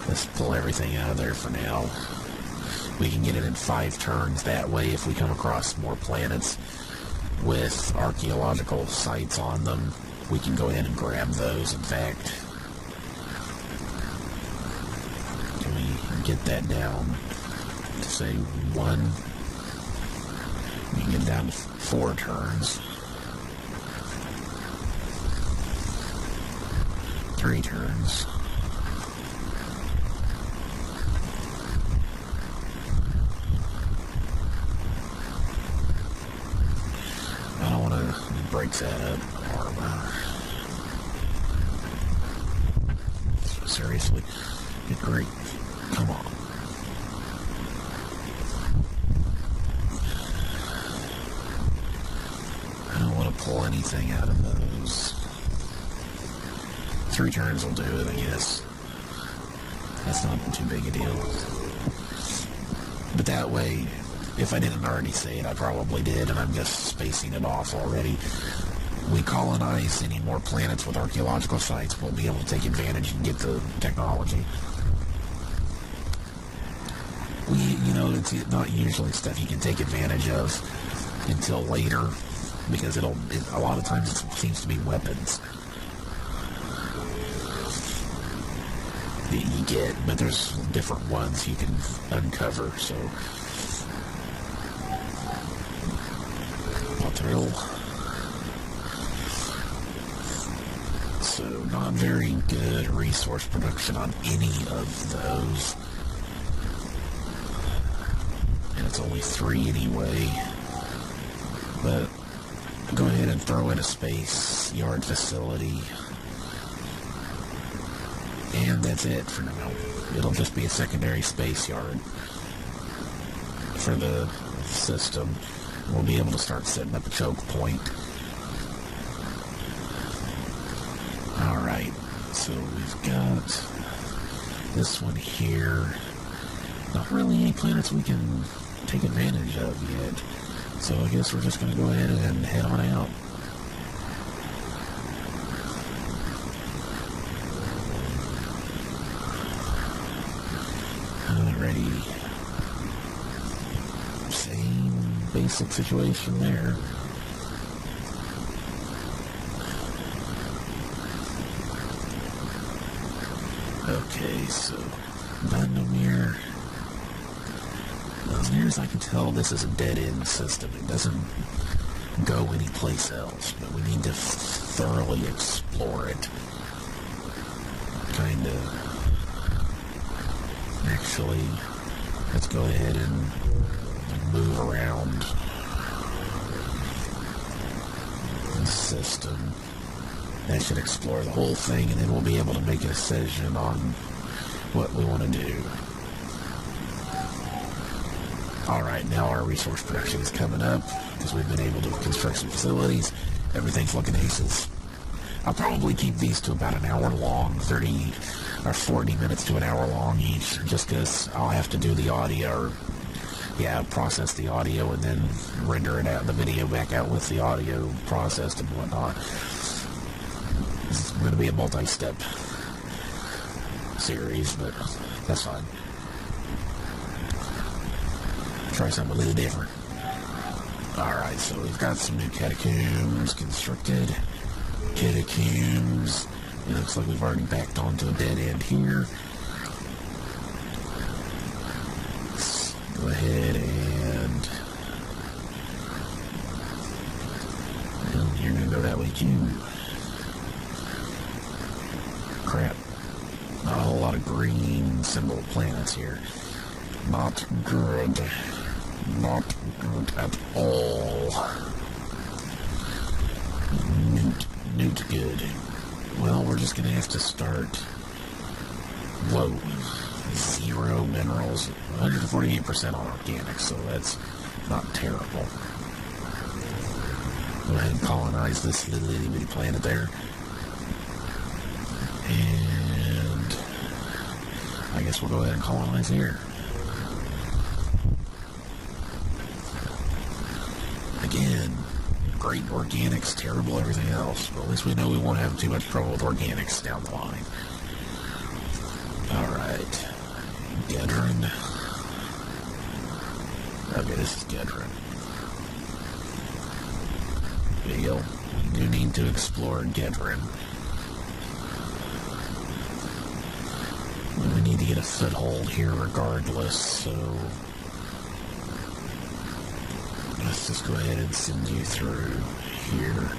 let's pull everything out of there for now. We can get it in 5 turns. That way, if we come across more planets with archaeological sites on them, we can go ahead and grab those. In fact, can we get that down to say 1? We can get down to 4 turns. 3 turns. I don't want to break that up. Seriously. Good grief. Come on. I don't want to pull anything out of those. 3 turns will do it, I guess. That's not too big a deal. But that way, if I didn't already say it, I probably did, and I'm just spacing it off already. We colonize any more planets with archaeological sites, we'll be able to take advantage and get the technology. It's not usually stuff you can take advantage of until later, because a lot of times it seems to be weapons that you get, but there's different ones you can uncover, so so not very good resource production on any of those, and it's only 3 anyway. But go ahead and throw in a space yard facility, and that's it for now. It'll just be a secondary space yard for the system. We'll be able to start setting up a choke point. Alright, so we've got this one here. Not really any planets we can take advantage of yet. So I guess we're just going to go ahead and head on out. Alrighty. Same basic situation there. Okay, so Vandomir. As near as I can tell, this is a dead-end system. It doesn't go anyplace else, but we need to thoroughly explore it. Kind of. Actually, let's go ahead and move around the system. That should explore the whole thing, and then we'll be able to make a decision on what we want to do. Alright, now our resource production is coming up, because we've been able to construct some facilities. Everything's looking aces. I'll probably keep these to about an hour long, 30 or 40 minutes to an hour long each, just because I'll have to do the audio, process the audio, and then render it out, the video back out with the audio processed and whatnot. It's going to be a multi-step series, but that's fine. Try something a little different. Alright, so we've got some new catacombs constructed. Catacombs. It looks like we've already backed onto a dead end here. go ahead and... Well, you're going to go that way too. Crap. Not a whole lot of green symbol planets here. Not good. Not good at all. Newt good. Well, we're just going to have to start... Whoa. 0 minerals. 148% on organics, so that's not terrible. Go ahead and colonize this little itty bitty planet there. And I guess we'll go ahead and colonize here. Again, great organics, terrible everything else. But at least we know we won't have too much trouble with organics down the line. Alright. Gedrin. Okay, this is Gedrin. There you go. We do need to explore Gedrin. We need to get a foothold here regardless, so... Let's just go ahead and send you through here.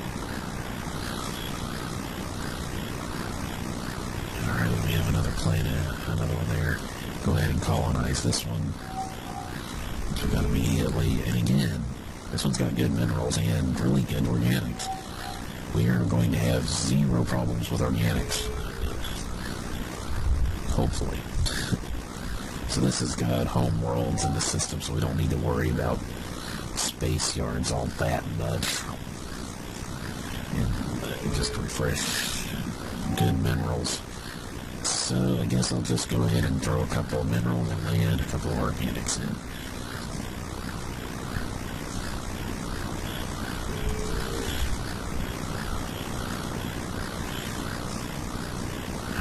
Alright, we have another planet, another one there. Go ahead and colonize this one. Which we got immediately. And again, this one's got good minerals and really good organics. We are going to have 0 problems with organics. Hopefully. So this has got home worlds in the system, so we don't need to worry about space yards all that much. And just refresh good minerals. So I guess I'll just go ahead and throw a couple of minerals and land a couple of organics in.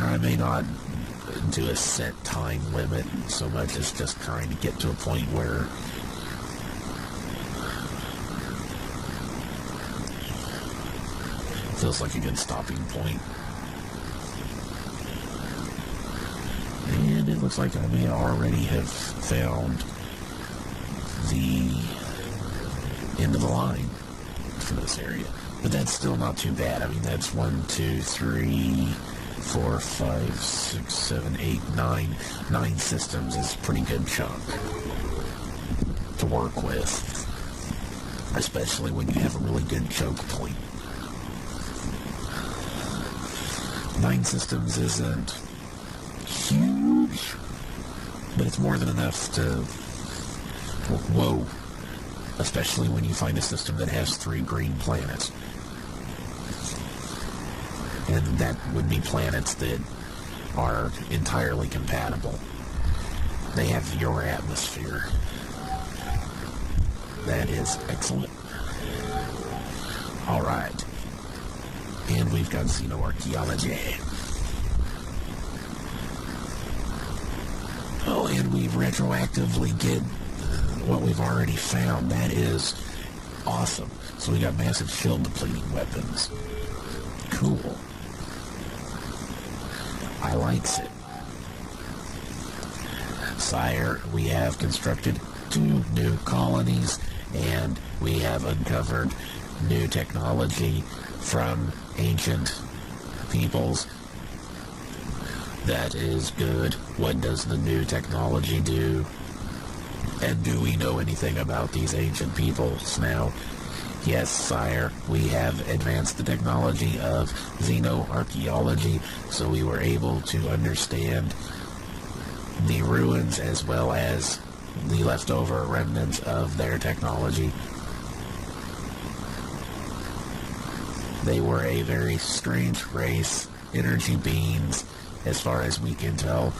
I may not do a set time limit so much as just trying to get to a point where it feels like a good stopping point. And it looks like I may already have found the end of the line for this area. But that's still not too bad. I mean, that's 1, 2, 3, 4, 5, 6, 7, 8, 9. 9 systems is a pretty good chunk to work with. Especially when you have a really good choke point. 9 systems isn't huge, but it's more than enough to... Whoa. Especially when you find a system that has 3 green planets. And that would be planets that are entirely compatible. They have your atmosphere. That is excellent. Alright. And we've got xenoarchaeology. Oh, and we retroactively get what we've already found. That is awesome. So we got massive shield depleting weapons. Cool. I likes it. Sire, we have constructed 2 new colonies, and we have uncovered new technology from ancient peoples. That is good. What does the new technology do? And do we know anything about these ancient peoples now? Yes, sire, we have advanced the technology of xenoarchaeology, so we were able to understand the ruins as well as the leftover remnants of their technology. They were a very strange race, energy beings, as far as we can tell.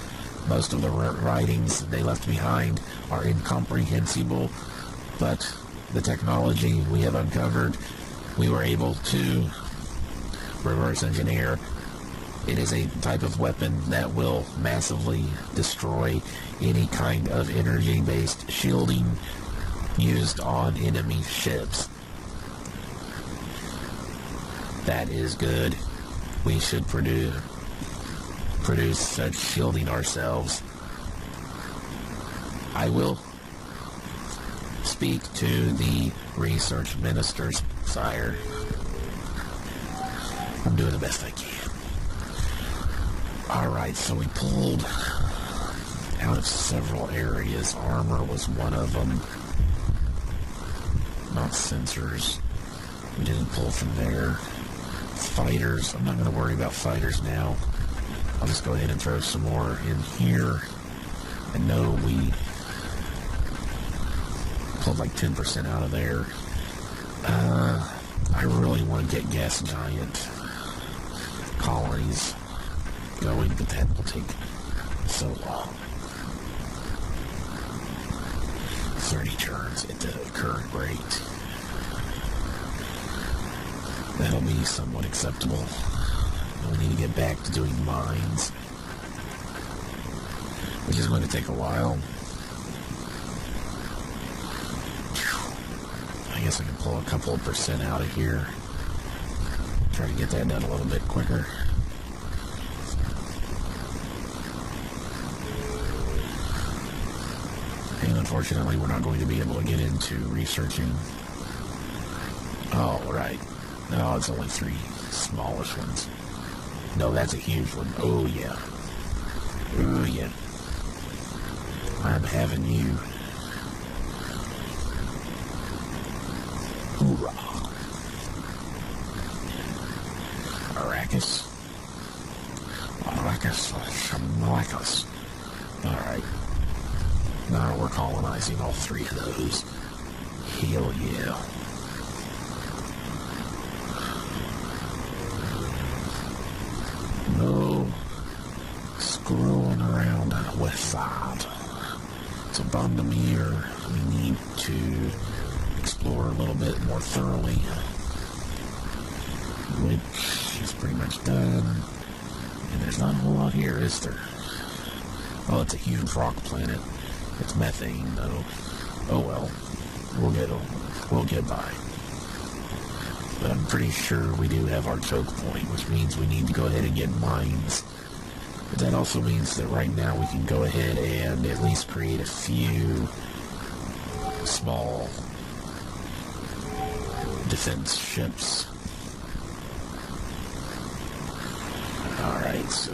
Most of the writings they left behind are incomprehensible, but the technology we have uncovered, we were able to reverse engineer. It is a type of weapon that will massively destroy any kind of energy-based shielding used on enemy ships. That is good. We should produce such shielding ourselves. I will speak to the research ministers, sire. I'm doing the best I can. Alright, so we pulled out of several areas. Armor was one of them. Not sensors. We didn't pull from there. Fighters. I'm not going to worry about fighters now. I'll just go ahead and throw some more in here. I know we pulled like 10% out of there. I really want to get gas giant colonies going, but that will take so long. 30 turns at the current rate. That'll be somewhat acceptable. We need to get back to doing mines, which is going to take a while. I guess I can pull a couple of percent out of here. Try to get that done a little bit quicker. And unfortunately, we're not going to be able to get into researching. Oh, right. No, it's only 3 smallish ones. No, that's a huge one. Oh, yeah. Oh, yeah. I'm having you. Hoorah. Arrakis. Arrakis. Alright. Now we're colonizing all 3 of those. Hell yeah. No screwing around on the west side. So Bondamir, we need to explore a little bit more thoroughly, which is pretty much done. And there's not a whole lot here, is there? Oh, it's a huge rock planet. It's methane, though. Oh well, we'll get by. But I'm pretty sure we do have our choke point, which means we need to go ahead and get mines. But that also means that right now we can go ahead and at least create a few small defense ships. Alright, so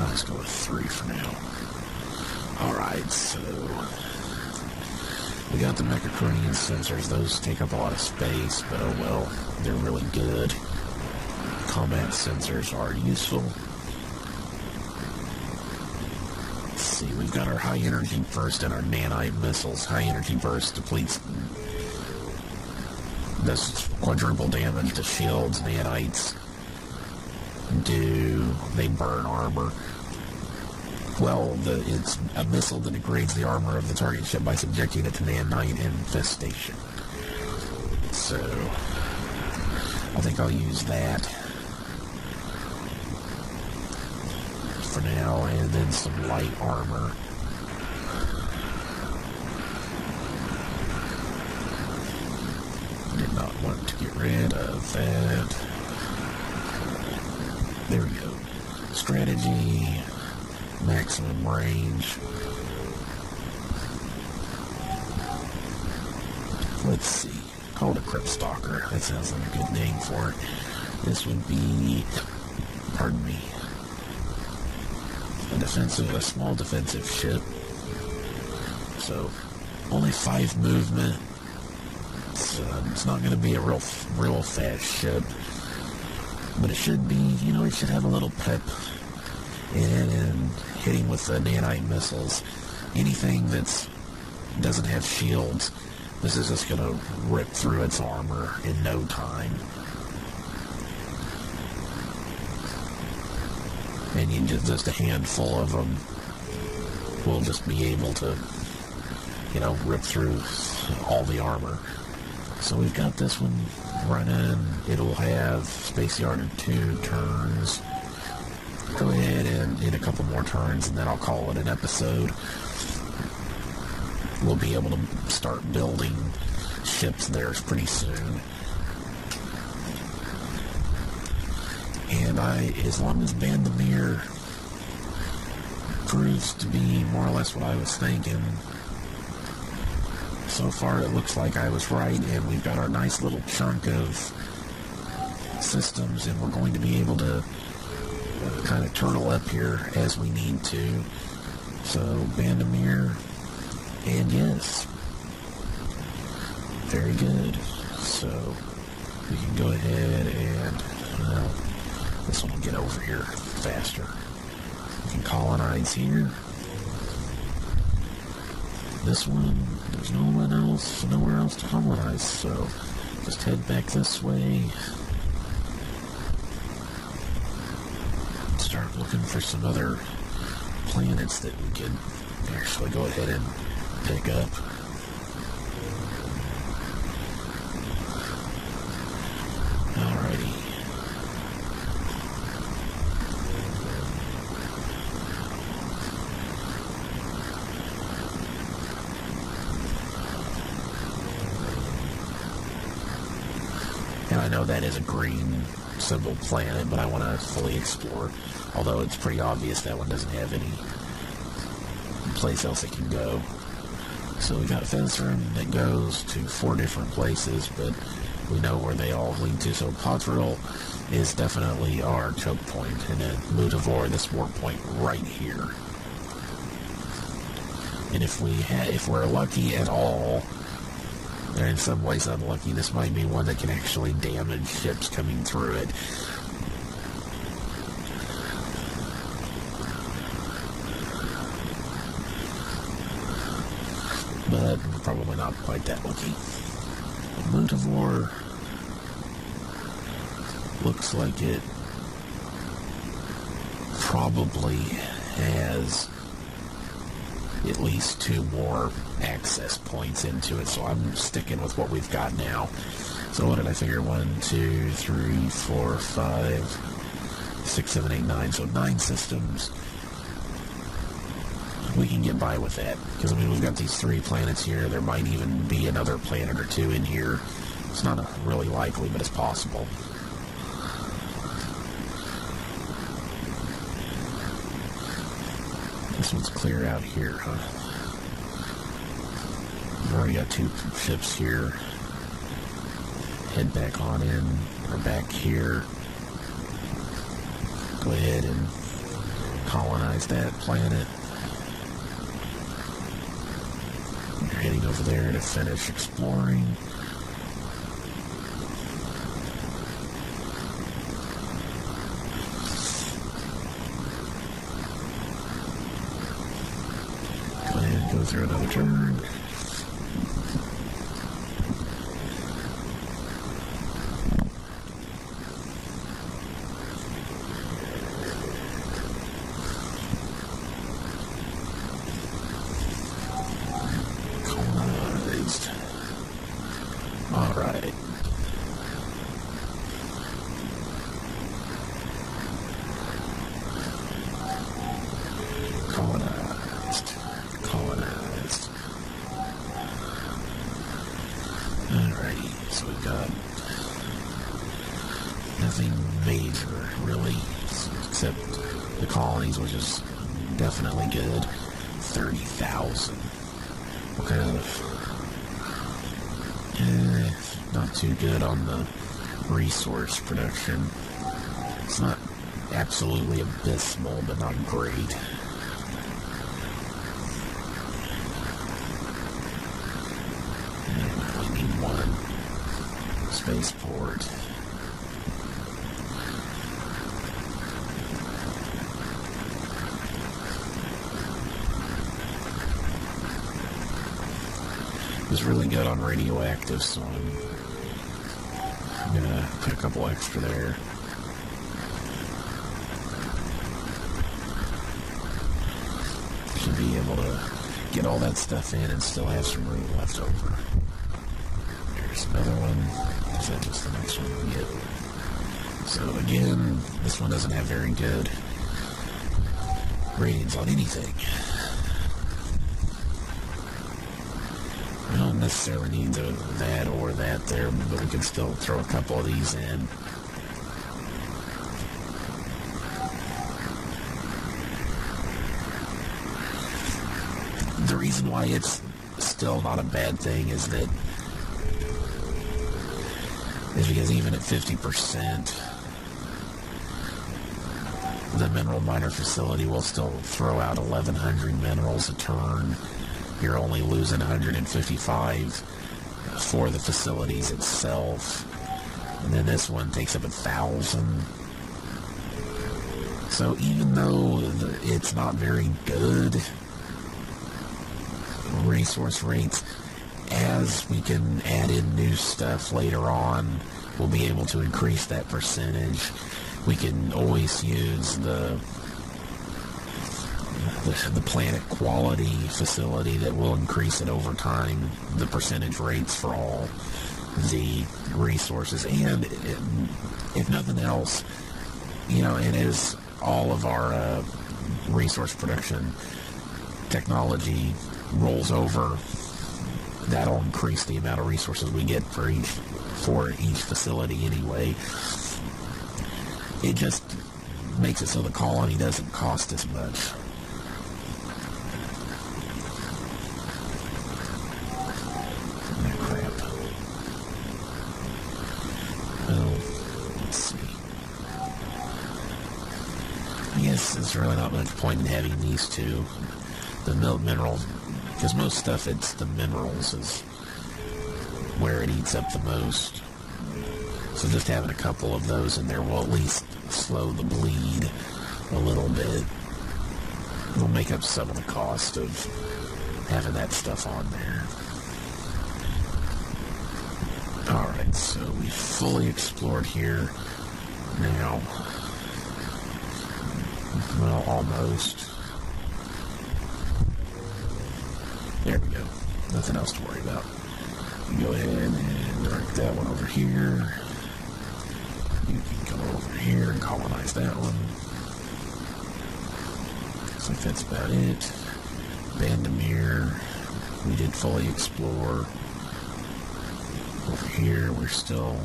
let's go with 3 for now. Alright, so we got the Mechacronian sensors. Those take up a lot of space, but oh well, they're really good. Combat sensors are useful. Let's see, we've got our high energy burst and our nanite missiles. High energy burst depletes, does quadruple damage to shields. Nanites they burn armor. Well, it's a missile that degrades the armor of the target ship by subjecting it to nanite infestation. So, I think I'll use that for now, and then some light armor. Did not want to get rid of that. There we go. Strategy. Maximum range. Let's see. Call it a Crypt Stalker. That sounds like a good name for it. This would be, pardon me, a small defensive ship. So, only 5 movement. It's not going to be a real fast ship. But it should be, it should have a little pep and hitting with the nanite missiles. Anything that doesn't have shields, this is just going to rip through its armor in no time. And just a handful of them will just be able to, rip through all the armor. So we've got this one running. It'll have space yard in 2 turns. Go ahead and hit a couple more turns, and then I'll call it an episode. We'll be able to start building ships there pretty soon. And as long as Bandamere proves to be more or less what I was thinking, so far it looks like I was right, and we've got our nice little chunk of systems, and we're going to be able to kind of turtle up here as we need to. So Bandamere, and yes, very good. So we can go ahead and, well, this one will get over here faster. We can colonize here. This one, there's nowhere else to colonize, so just head back this way. Start looking for some other planets that we can actually go ahead and pick up. Alrighty. And I know that is a green symbol planet, but I want to fully explore. Although it's pretty obvious that one doesn't have any place else it can go. So we got Featherstorm that goes to 4 different places, but we know where they all lead to. So Potrel is definitely our choke point, and then Mutavor, this warp point right here. And if we're lucky at all, or in some ways unlucky, this might be one that can actually damage ships coming through it. But probably not quite that lucky. Mutavor looks like it probably has at least 2 more access points into it, so I'm sticking with what we've got now. So what did I figure? 1, 2, 3, 4, 5, 6, 7, 8, 9. So 9 systems. We can get by with that, because I mean, we've got these 3 planets here. There might even be another planet or 2 in here. It's not really likely, but it's possible. This one's clear out here, huh? We've already got 2 ships here. Head back on in, or back here. Go ahead and colonize that planet. You're heading over there to finish exploring. Go ahead and go through another turn. Alright. Colonized. Alrighty, so we've got nothing major, really, except the colonies, which is definitely good. 30,000. What kind of... not too good on the resource production. It's not absolutely abysmal, but not great. And we need 1 spaceport. It was really good on radioactive, so I'm gonna put a couple extra there. Should be able to get all that stuff in and still have some room left over. There's another one. Is that just the next one? Yep. So again, this one doesn't have very good ratings on anything. Well, necessarily need that or that there, but we can still throw a couple of these in. The reason why it's still not a bad thing is because even at 50%, the mineral miner facility will still throw out 1,100 minerals a turn. You're only losing 155 for the facilities itself. And then this one takes up 1,000. So even though it's not very good resource rates, as we can add in new stuff later on, we'll be able to increase that percentage. We can always use the planet quality facility that will increase it over time, the percentage rates for all the resources. And if nothing else, and as all of our resource production technology rolls over, that'll increase the amount of resources we get for each facility anyway. It just makes it so the colony doesn't cost as much. Crap. Well, let's see. I guess there's really not much point in having these two. The minerals, because most stuff, it's the minerals is where it eats up the most. So just having a couple of those in there will at least slow the bleed a little bit. It'll make up some of the cost of having that stuff on there. Alright, so we fully explored here now. Well, almost. There we go. Nothing else to worry about. Go ahead and direct that one over here. You can go over here and colonize that one. Looks like that's about it. Bandamere, we did fully explore. Over here, we're still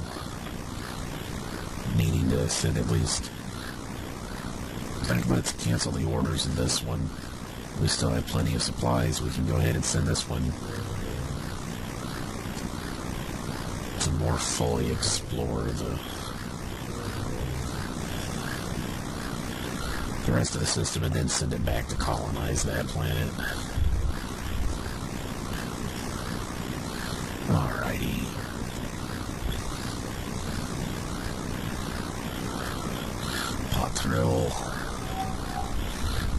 needing to send at least... In fact, let's cancel the orders in this one. We still have plenty of supplies. We can go ahead and send this one to more fully explore the rest of the system and then send it back to colonize that planet. Alrighty. Patrol.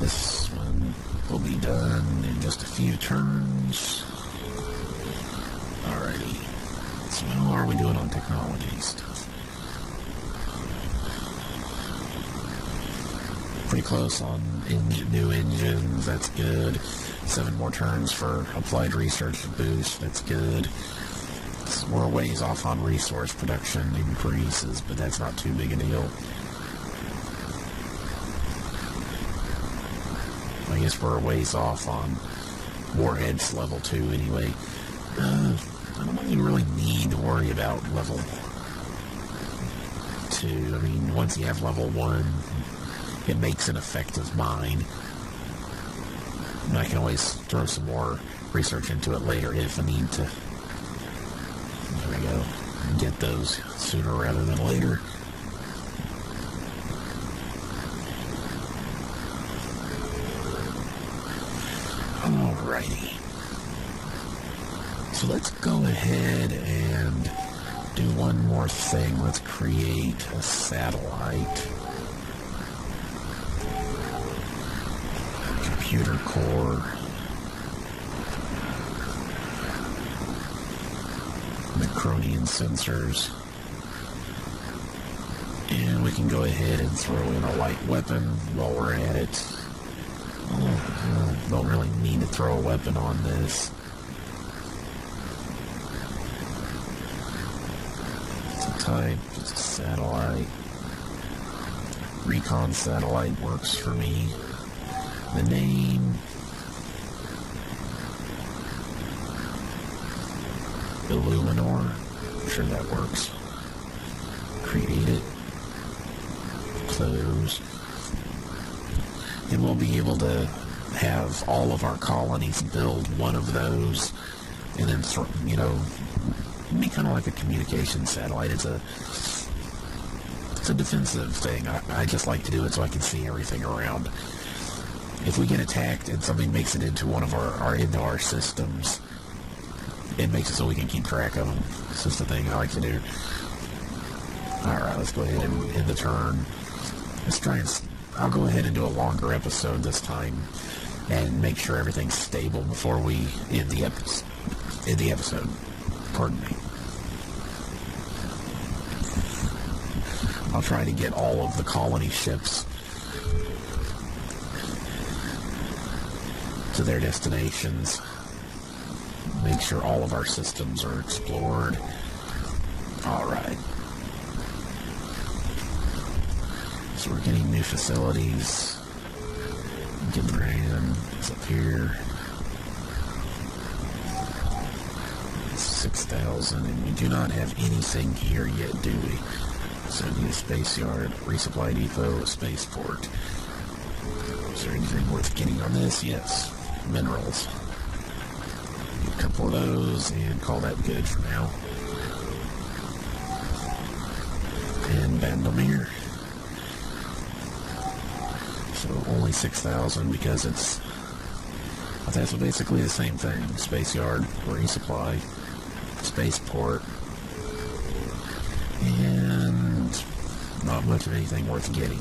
This one will be done in just a few turns. Alrighty. So how are we doing on technology stuff? Pretty close on new engines, that's good. 7 more turns for applied research boost, that's good. We're a ways off on resource production increases, but that's not too big a deal. I guess we're a ways off on warheads level 2 anyway. I don't even really need to worry about level 2. I mean, once you have level 1, it makes an effective mine. And I can always throw some more research into it later if I need to. There we go. Get those sooner rather than later. Alrighty. So let's go ahead and do one more thing. Let's create a satellite. Computer core. Mechacronian sensors. And we can go ahead and throw in a light weapon while we're at it. Don't really need to throw a weapon on this. It's a type, just a satellite. Recon satellite works for me. The name. Illuminor. I'm sure that works. Create it. Close. And we'll be able to have all of our colonies build one of those, and then, you know, be kind of like a communication satellite. It's a defensive thing. I just like to do it so I can see everything around. If we get attacked and something makes it into one of into our systems, it makes it so we can keep track of them. It's just a thing I like to do. Alright, let's go ahead and end the turn. Let's try and... I'll go ahead and do a longer episode this time and make sure everything's stable before we end the episode. Pardon me. I'll try to get all of the colony ships to their destinations. Make sure all of our systems are explored. Alright. So we're getting new facilities. Gibran is up here. 6,000, and we do not have anything here yet, do we? So we need a space yard, resupply depot, a spaceport. Is there anything worth getting on this? Yes. Minerals. Get a couple of those and call that good for now. And Bandomir. So only 6,000 because it's... That's basically the same thing. Space yard, resupply, spaceport, and not much of anything worth getting.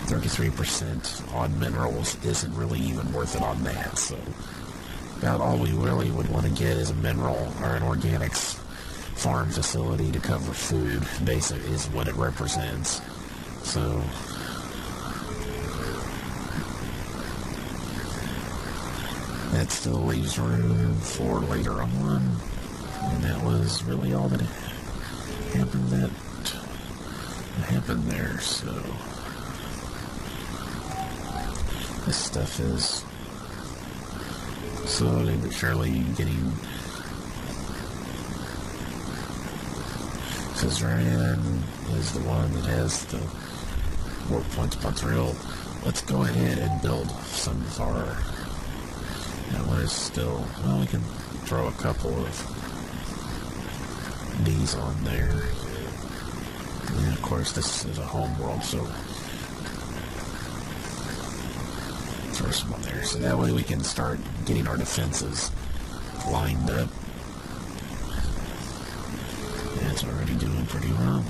33% on minerals isn't really even worth it on that, so about all we really would want to get is a mineral or an organics farm facility to cover food, basically, is what it represents. So that still leaves room for later on, and that was really all that happened there. So this stuff is slowly but surely getting... Says Ryan is the one that has the warp points per drill. Let's go ahead and build some of our... That one is still... Well, we can throw a couple of these on there. And of course, this is a home world, so throw some on there. So that way we can start getting our defenses lined up. Yeah, it's already doing pretty well.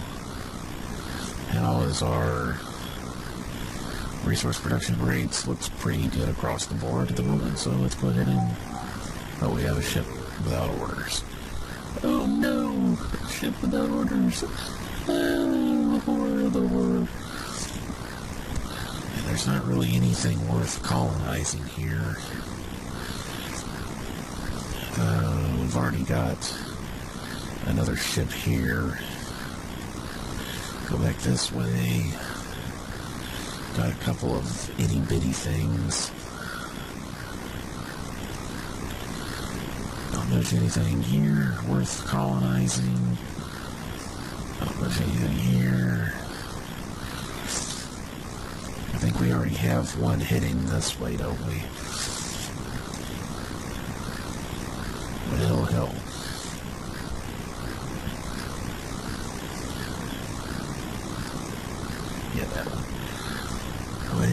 How is our resource production rates? Looks pretty good across the board at the moment, so let's go ahead and... Oh, we have a ship without orders. Oh no! Ship without orders. Oh, the horror. And there's not really anything worth colonizing here. We've already got another ship here. Go back this way. Got a couple of itty-bitty things. Not much anything here worth colonizing. Not much anything here. I think we already have one heading this way, don't we? Well, hell. Yeah, that one. Well,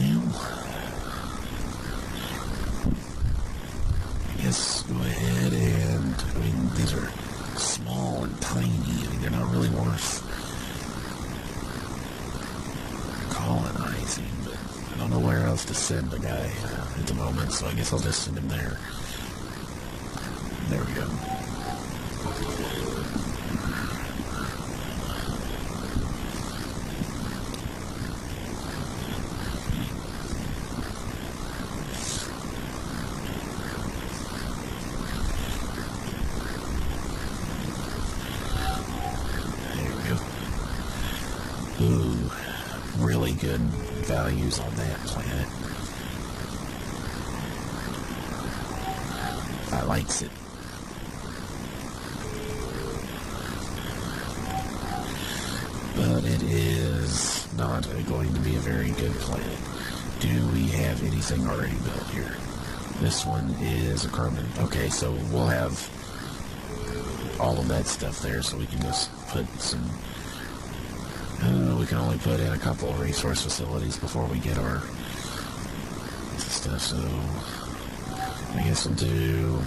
I guess go ahead and, I mean, these are small and tiny. I mean, they're not really worth colonizing, but I don't know where else to send the guy at the moment, so I guess I'll just send him there. There we go. Ooh, really good values on that planet. I likes it. but it is not going to be a very good plan. Do we have anything already built here? This one is a carbon. Okay, so we'll have all of that stuff there, so we can just put some... we can only put in a couple of resource facilities before we get our stuff, so I guess we'll do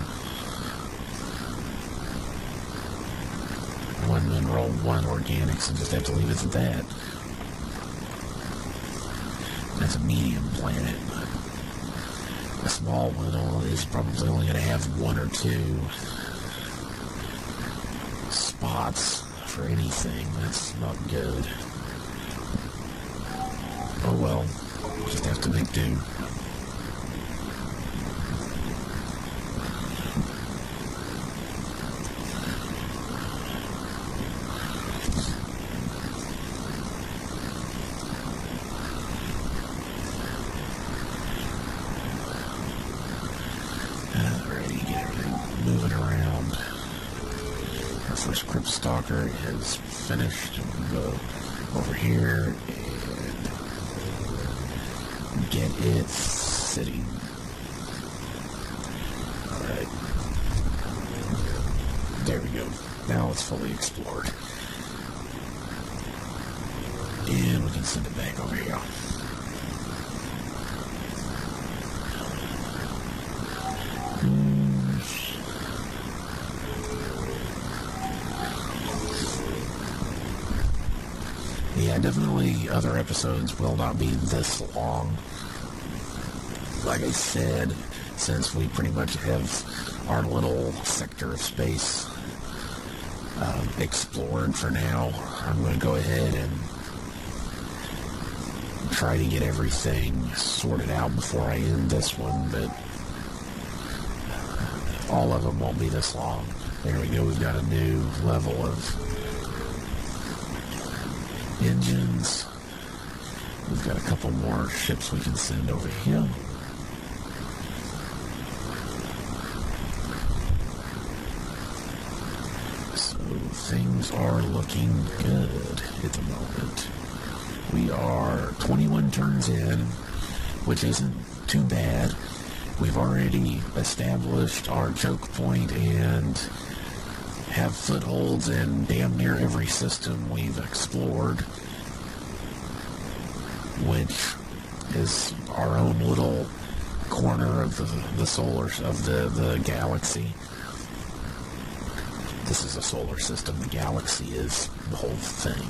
one mineral, one organics, and just have to leave it at that. That's a medium planet. A small one is probably only going to have one or two spots for anything. That's not good. Oh well, just have to make do. Stalker is finished. We'll go over here and get it sitting. Alright. There we go. Now it's fully explored. And we can send it back over here. Yeah, definitely other episodes will not be this long. Like I said, since we pretty much have our little sector of space explored for now, I'm going to go ahead and try to get everything sorted out before I end this one, but all of them won't be this long. There we go, we've got a new level of engines. We've got a couple more ships we can send over here. So things are looking good at the moment. We are 21 turns in, which isn't too bad. We've already established our choke point and have footholds in damn near every system we've explored, which is our own little corner of the solar of the galaxy. This is a solar system. The galaxy is the whole thing.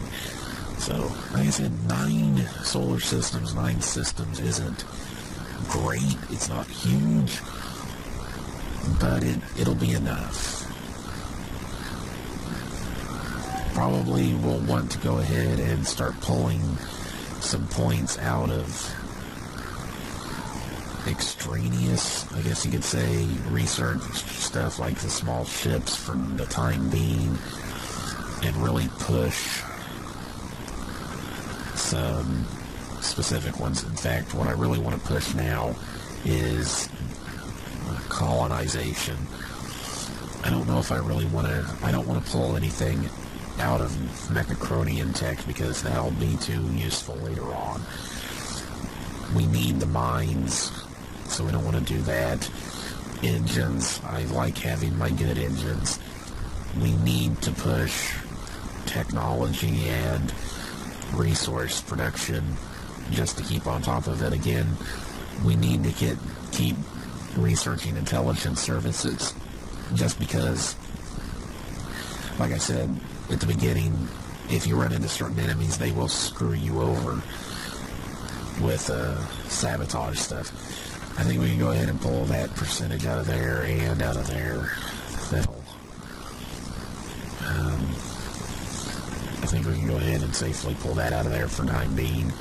So, like I said, 9 solar systems, 9 systems isn't great. It's not huge, but it'll be enough. Probably will want to go ahead and start pulling some points out of extraneous, I guess you could say, research stuff like the small ships for the time being, and really push some specific ones. In fact, what I really want to push now is colonization. I don't know if I really want to, I don't want to pull anything out of Mechacronian tech because that'll be too useful later on. We need the mines, so we don't want to do that. Engines, I like having my good engines. We need to push technology and resource production just to keep on top of it. Again, we need to keep researching intelligence services, just because, like I said at the beginning, if you run into certain enemies, they will screw you over with sabotage stuff. I think we can go ahead and pull that percentage out of there and out of there. That'll, I think we can go ahead and safely pull that out of there for the time being,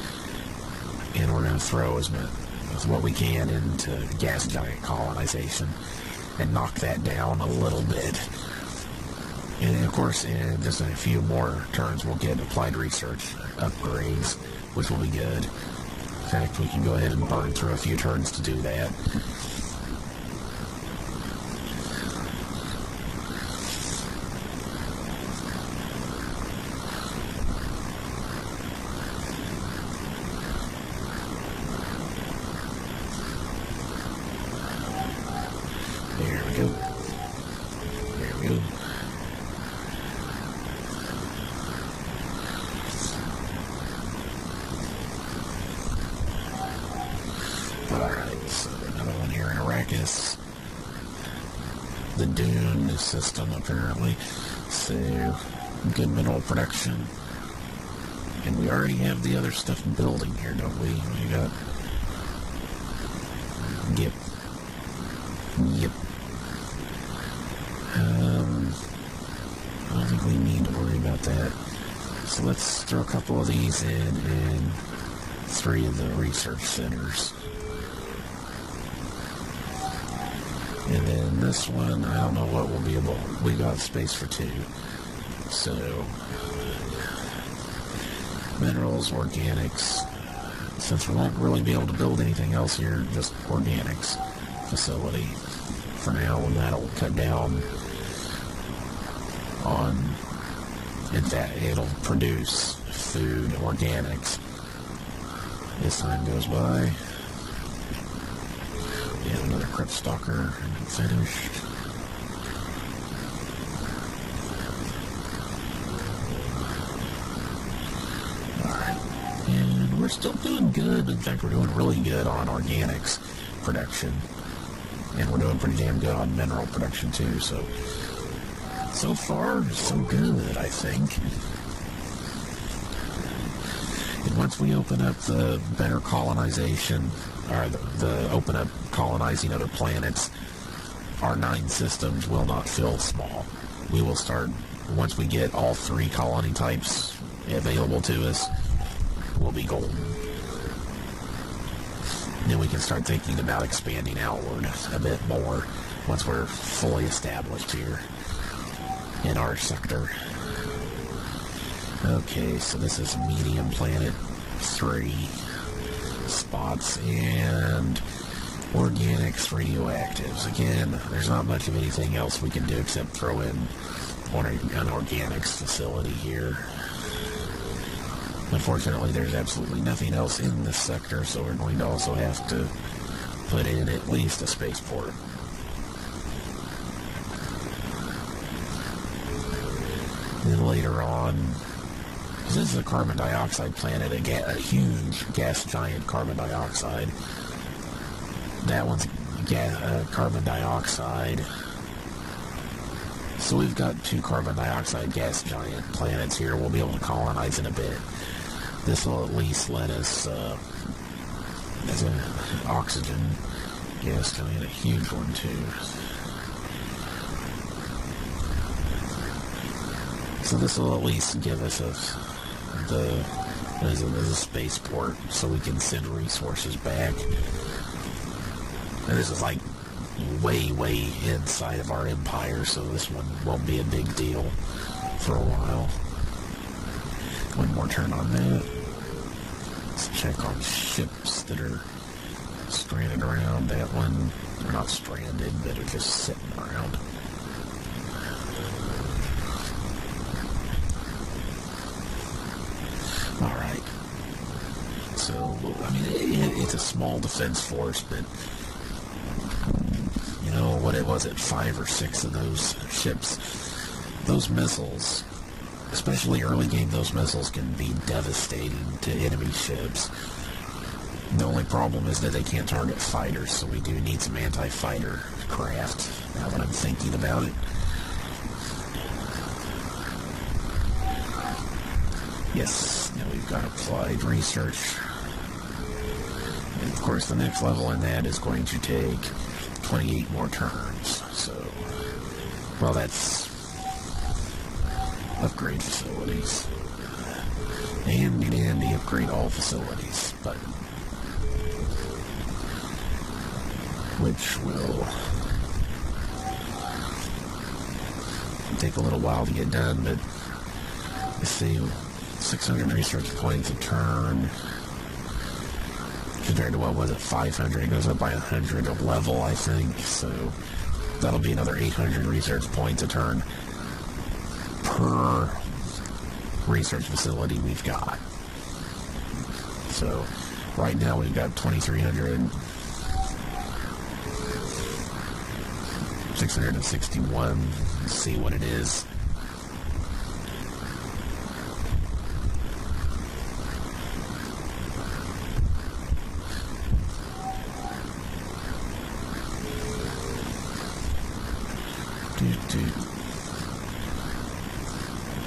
and we're going to throw as much as what we can into gas giant colonization and knock that down a little bit. And of course, in just a few more turns, we'll get applied research upgrades, which will be good. In fact, we can go ahead and burn through a few turns to do that. There we go. There we go. Alright, so another one here in Arrakis. The Dune system, apparently. So, good mineral production. And we already have the other stuff building here, don't we? We got... Yep. Yep. I don't think we need to worry about that. So let's throw a couple of these in 3 of the research centers. And then this one, I don't know what we'll be able... We got space for 2. So... Minerals, organics. Since we won't really be able to build anything else here, just organics facility for now, and that'll cut down on... In fact, it'll produce food, organics, as time goes by. Yeah, another crypt stalker finished. Alright. And we're still doing good. In fact, we're doing really good on organics production. And we're doing pretty damn good on mineral production too, so far, so good, I think. And once we open up the better colonization, or the open up colonizing other planets, our 9 systems will not feel small. We will start, once we get all 3 colony types available to us, we'll be golden. Then we can start thinking about expanding outward a bit more once we're fully established here in our sector. Okay, so this is medium planet, 3 spots, and organics, radioactives. Again, there's not much of anything else we can do except throw in an organics facility here. Unfortunately, there's absolutely nothing else in this sector, so we're going to also have to put in at least a spaceport. Then later on, this is a carbon dioxide planet, a huge gas giant carbon dioxide. That one's carbon dioxide. So we've got 2 carbon dioxide gas giant planets here we'll be able to colonize in a bit. This will at least let us, as an oxygen gas giant, a huge one too. So this will at least give us a spaceport so we can send resources back. And this is like way, way inside of our empire, so this one won't be a big deal for a while. One more turn on that. Let's check on ships that are stranded around. That one, they're not stranded, but they're just sitting around. Alright. So, I mean, it's a small defense force, but you know what it was at 5 or 6 of those ships. Those missiles, especially early game, those missiles can be devastating to enemy ships. The only problem is that they can't target fighters, so we do need some anti-fighter craft, now that I'm thinking about it. Yes, now we've got applied research. And of course the next level in that is going to take 28 more turns, so, well, that's upgrade facilities. And the upgrade all facilities, but which will take a little while to get done, but let's see, 600 research points a turn compared to what was it, 500. It goes up by 100 a level, I think, so that'll be another 800 research points a turn per research facility we've got. So right now we've got 2,300 661. Let's see what it is.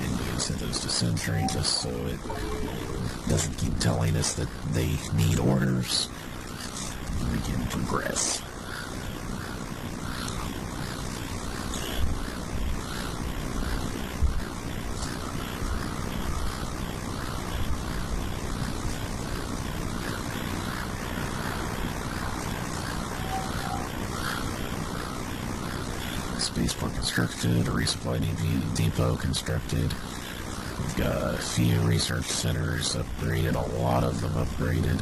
And set those to Century just so it doesn't keep telling us that they need orders. We can progress. Spaceport constructed, a resupply depot constructed. We've got a few research centers upgraded, a lot of them upgraded.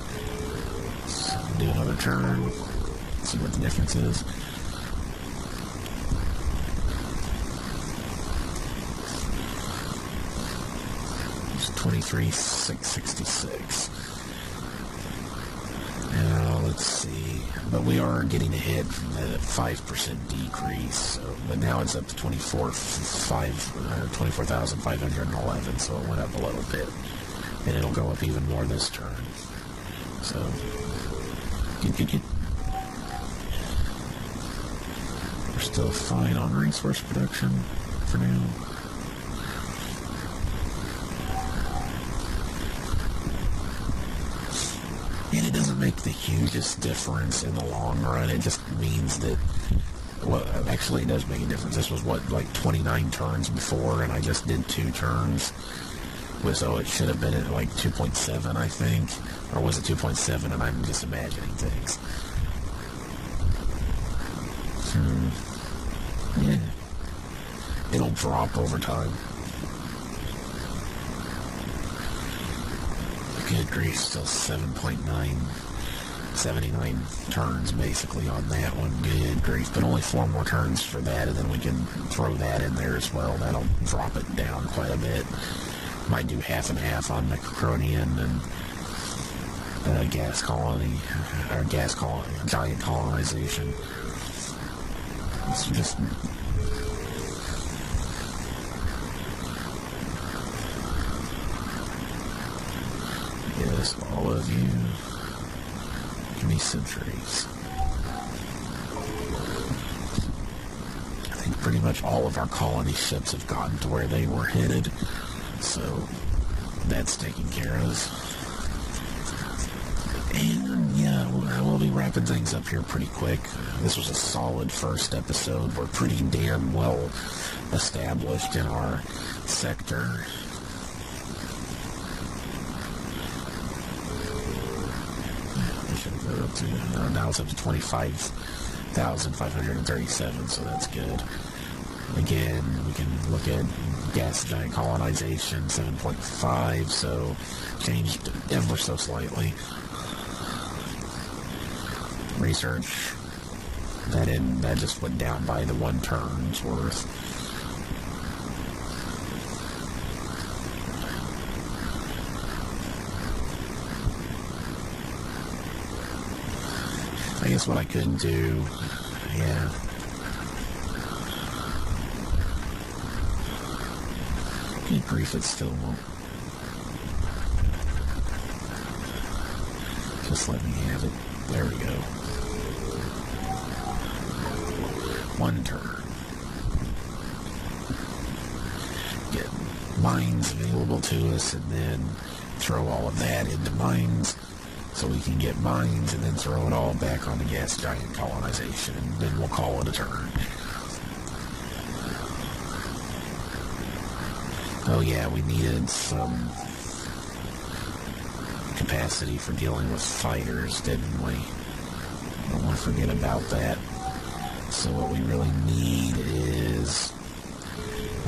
So do another turn, see what the difference is. It's 23,666. Now, let's see. But we are getting a hit from the 5% decrease. So, but now it's up to 24,511. So it went up a little bit. And it'll go up even more this turn. So, good. We're still fine on resource production for now. And it doesn't make the hugest difference in the long run. It just means that, well, actually it does make a difference. This was, what, like 29 turns before, and I just did 2 turns. So it should have been at like 2.7, I think. Or was it 2.7, and I'm just imagining things. Yeah. It'll drop over time. Good grief, still 79 turns basically on that one. Good grief, but only 4 more turns for that, and then we can throw that in there as well. That'll drop it down quite a bit. Might do half and half on Mechacronian and gas colony, or giant colonization. It's just... Yes, all of you. Give me centuries. I think pretty much all of our colony ships have gotten to where they were headed. So, that's taken care of. And, yeah, we'll be wrapping things up here pretty quick. This was a solid first episode. We're pretty damn well established in our sector. Now it's up to 25,537, so that's good. Again, we can look at gas giant colonization, 7.5, so changed ever so slightly. Research, that just went down by the 1 turn's worth. I guess what I could do, yeah. Good grief, it still won't. Just let me have it. There we go. 1 turn. Get mines available to us, and then throw all of that into mines. So we can get mines and then throw it all back on the gas giant colonization, and then we'll call it a turn. Oh yeah, we needed some capacity for dealing with fighters, didn't we? Don't want to forget about that. So what we really need is...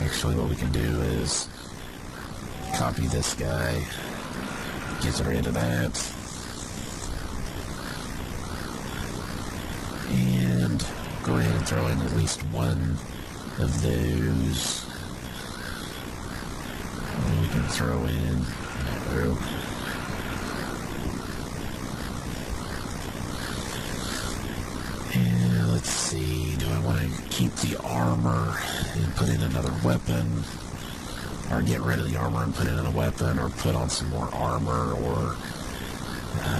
Actually, what we can do is copy this guy, get rid of that. And go ahead and throw in at least 1 of those. We can throw in... And let's see, do I want to keep the armor and put in another weapon, or get rid of the armor and put in a weapon, or put on some more armor, or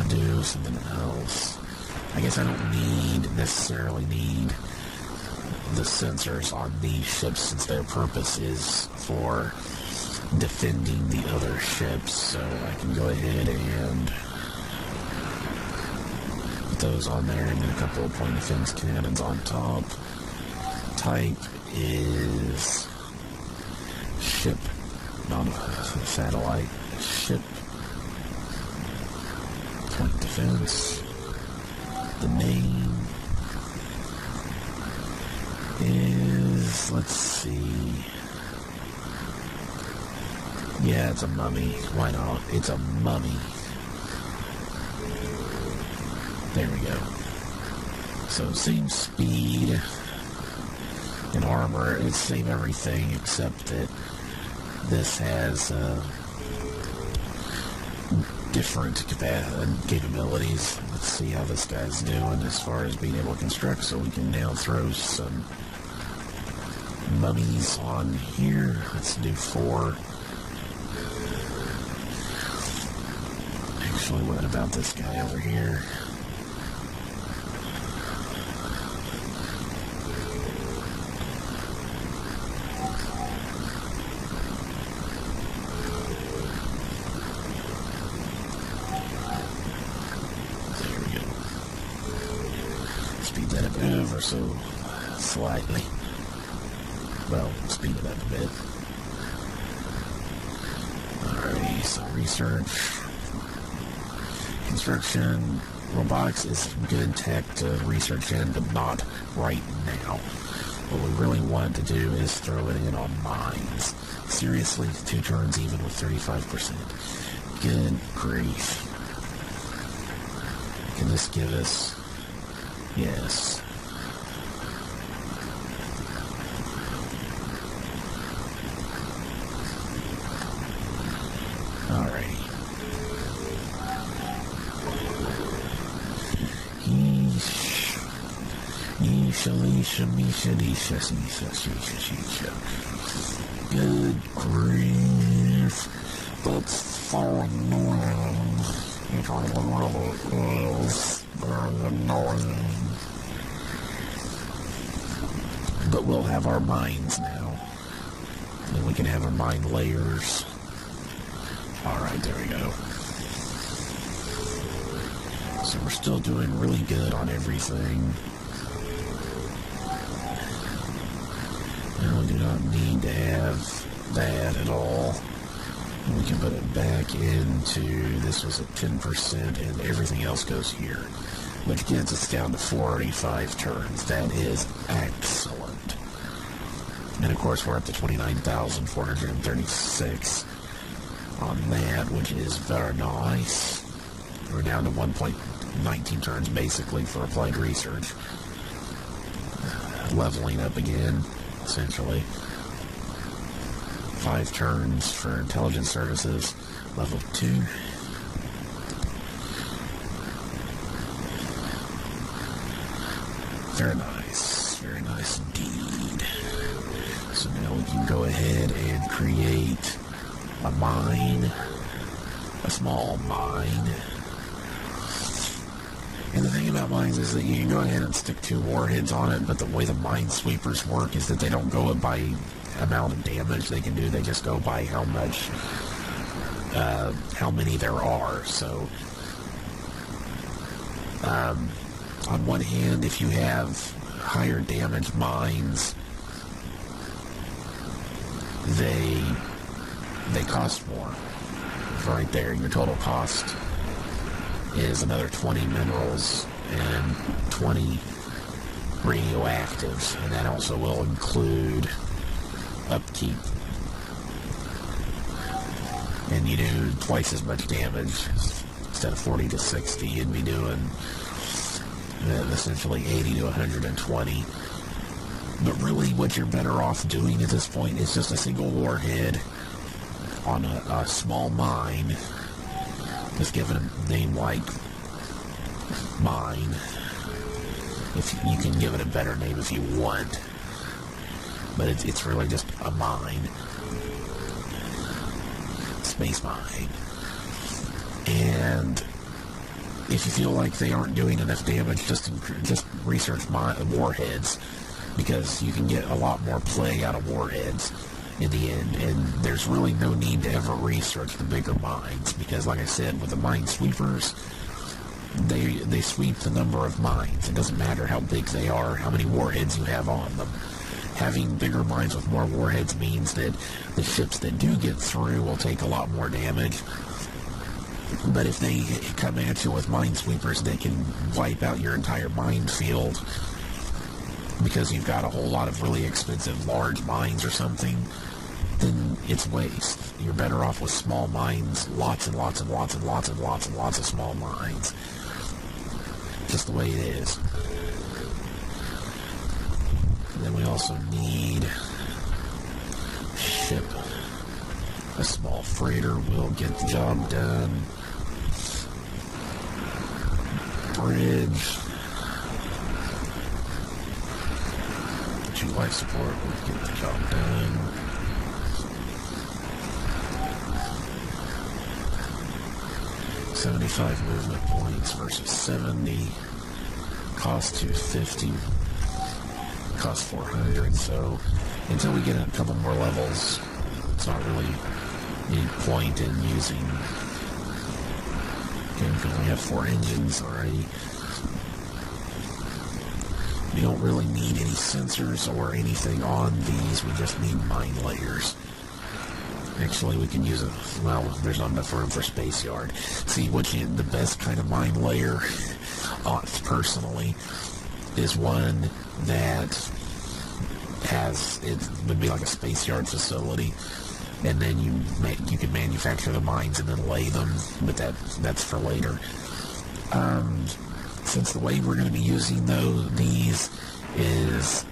do something else. I guess I don't necessarily need the sensors on these ships, since their purpose is for defending the other ships. So I can go ahead and put those on there, and then a couple of point defense cannons on top. Type is ship, not a satellite. Ship. Point defense. The name is, let's see. Yeah, it's a mummy. Why not? It's a mummy. There we go. So same speed and armor. It's same everything except that this has different capabilities. Let's see how this guy's doing as far as being able to construct, so we can now throw some mummies on here. Let's do 4. Actually, what about this guy over here? Ever so slightly. Well, speed it up a bit. Alrighty, so research. Construction. Robotics is good tech to research in, but not right now. What we really want to do is throw it in on mines. Seriously, 2 turns even with 35%. Good grief. Can this give us... Yes. Alrighty. Good grief. That's so annoying. It really is very annoying. But we'll have our mines now. And we can have our mine layers. Alright, there we go. So we're still doing really good on everything. And we do not need to have that at all. We can put it back into, this was at 10%, and everything else goes here, which gets us down to 45 turns. That is excellent. And of course we're up to 29,436 on that, which is very nice. We're down to 1.19 turns basically for applied research. Leveling up again, essentially. 5 turns for intelligence services, level 2. Very nice indeed. So now we can go ahead and create a mine, a small mine. And the thing about mines is that you can go ahead and stick 2 warheads on it, but the way the minesweepers work is that they don't go by amount of damage they can do. They just go by how many there are. So on one hand, if you have higher damage mines, they cost more. Right there, your total cost is another 20 minerals and 20 radioactives, and that also will include upkeep. And you do twice as much damage. Instead of 40 to 60, you'd be doing essentially 80 to 120. But really what you're better off doing at this point is just a single warhead on a small mine. Just give it a name like mine. If you can give it a better name if you want. But it's really just a mine. Space mine. And if you feel like they aren't doing enough damage, just research warheads, because you can get a lot more play out of warheads in the end, and there's really no need to ever research the bigger mines, because like I said, with the mine sweepers, they sweep the number of mines. It doesn't matter how big they are, how many warheads you have on them. Having bigger mines with more warheads means that the ships that do get through will take a lot more damage. But if they come at you with minesweepers, they can wipe out your entire minefield, because you've got a whole lot of really expensive large mines or something, then it's waste. You're better off with small mines, lots and lots and lots and lots and lots and lots of small mines. Just the way it is. And then we also need ship. A small freighter will get the job done. Bridge. 2 life support will get the job done. $75 movement points versus 70. Cost 250. Cost 400. So until we get a couple more levels, it's not really any point in using. Okay, because we have 4 engines already. We don't really need any sensors or anything on these. We just need mine layers. Actually, we can use a, well, there's not enough room for Space Yard. See, the best kind of mine layer, personally, is one that has, it would be like a Space Yard facility, and then you can manufacture the mines and then lay them, but that's for later. Since the way we're going to be using these is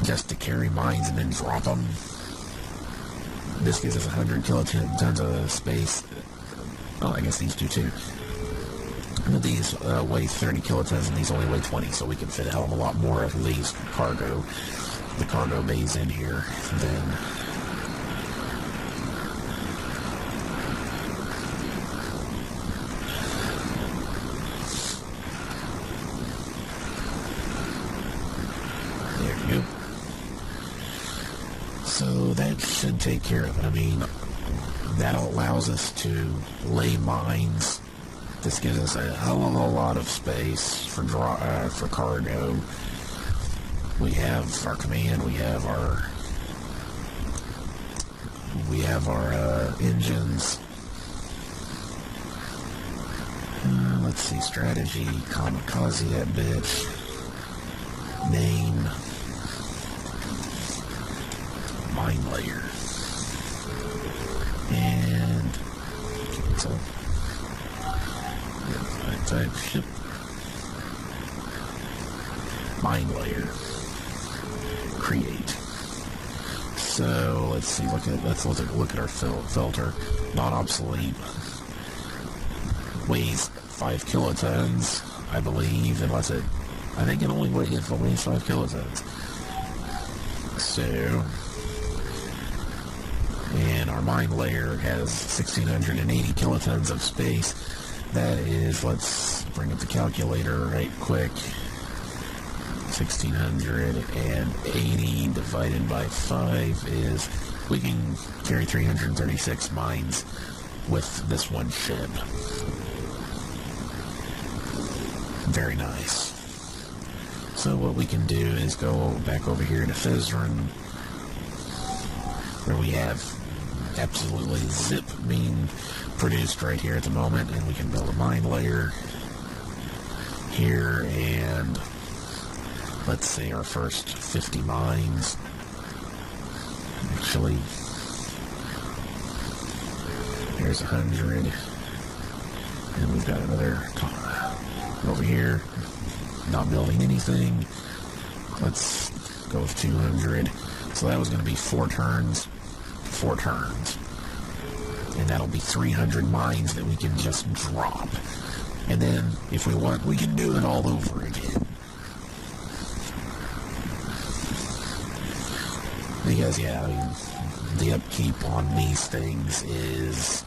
just to carry mines and then drop them, this gives us 100 kilotons of space. Oh, I guess these do too. But these weigh 30 kilotons and these only weigh 20, so we can fit a hell of a lot more of these the cargo bays in here than so that should take care of it. I mean, that allows us to lay mines. This gives us a hell of a lot of space for cargo. We have our command. We have our engines. Let's see, strategy, kamikaze that bitch. Name. Mine layer. And cancel. Type ship. Mine layer. Create. So let's see. Let's look at our filter. Not obsolete. Weighs 5 kilotons, I believe, unless I think it only weighs 5 kilotons. So, and our mine layer has 1,680 kilotons of space. That is, let's bring up the calculator right quick. 1,680 divided by 5 is, we can carry 336 mines with this one ship. Very nice. So what we can do is go back over here to Fezrin, where we have absolutely zip being produced right here at the moment, and we can build a mine layer here, and let's say our first 50 mines. Actually, there's 100, and we've got another over here, not building anything. Let's go with 200. So that was going to be 4 turns. And that'll be 300 mines that we can just drop. And then, if we want, we can do it all over again. Because, yeah, I mean, the upkeep on these things is...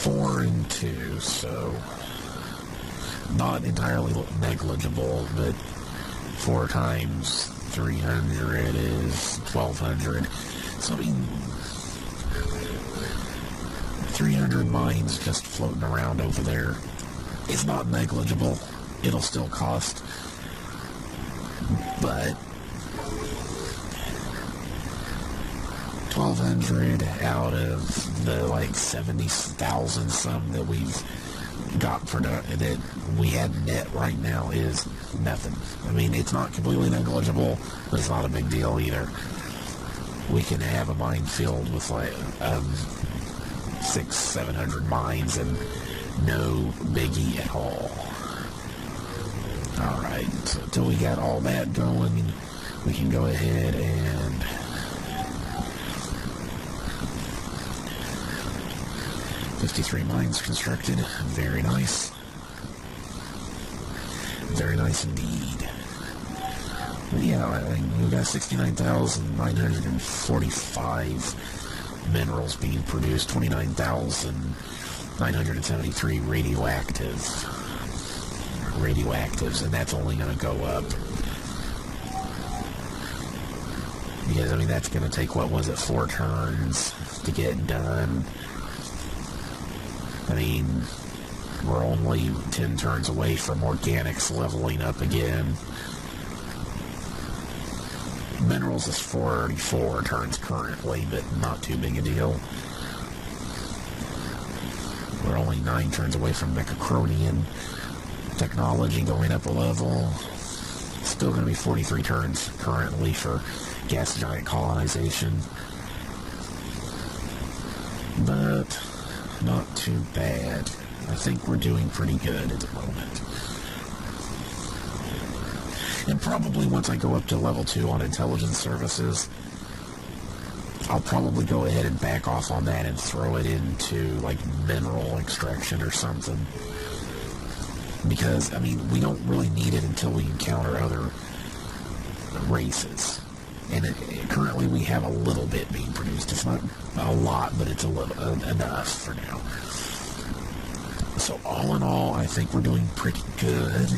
$4 and $2, so not entirely negligible, but 4 times 300 is 1,200. So, I mean, 300 mines just floating around over there is not negligible. It'll still cost, but 1,200 out of the like 70,000 some that we've got that we had net right now is nothing. I mean, it's not completely negligible, but it's not a big deal either. We can have a mine filled with like 600-700 mines and no biggie at all. Alright, so until we got all that going, we can go ahead and $53 mines constructed. Very nice. Very nice indeed. But yeah, I mean, we've got 69,945 minerals being produced, 29,973 radioactives, and that's only going to go up. Because, I mean, that's going to take, what was it, 4 turns to get done. I mean, we're only 10 turns away from organics leveling up again. Minerals is 44 turns currently, but not too big a deal. We're only 9 turns away from Mechacronian technology going up a level. Still going to be 43 turns currently for gas giant colonization. But not too bad. I think we're doing pretty good at the moment. And probably once I go up to level 2 on intelligence services, I'll probably go ahead and back off on that and throw it into like mineral extraction or something. Because, I mean, we don't really need it until we encounter other races. And currently we have a little bit being produced. It's not a lot, but it's a little enough for now. So all in all, I think we're doing pretty good.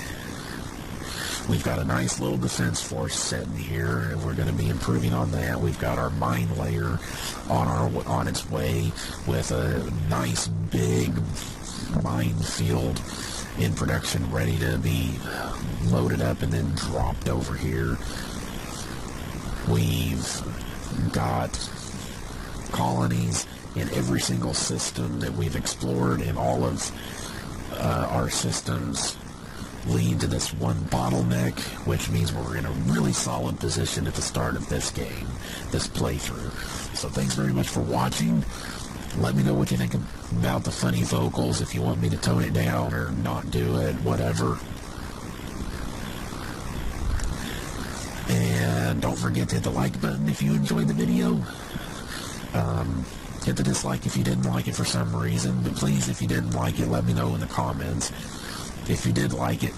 We've got a nice little defense force sitting here, and we're going to be improving on that. We've got our mine layer on its way with a nice big mine field in production, ready to be loaded up and then dropped over here. We've got colonies in every single system that we've explored, and all of our systems lead to this one bottleneck, which means we're in a really solid position at the start of this game, this playthrough. So thanks very much for watching. Let me know what you think about the funny vocals, if you want me to tone it down or not do it, whatever. And don't forget to hit the like button if you enjoyed the video. Hit the dislike if you didn't like it for some reason. But please, if you didn't like it, let me know in the comments. If you did like it,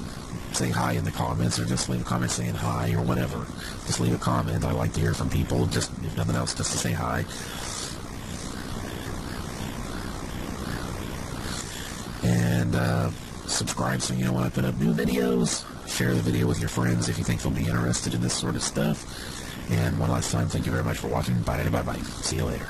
say hi in the comments, or just leave a comment saying hi or whatever. Just leave a comment. I like to hear from people, just if nothing else, just to say hi. And subscribe so you know when I put up new videos. Share the video with your friends if you think they'll be interested in this sort of stuff. And one last time, thank you very much for watching. Bye-bye. See you later.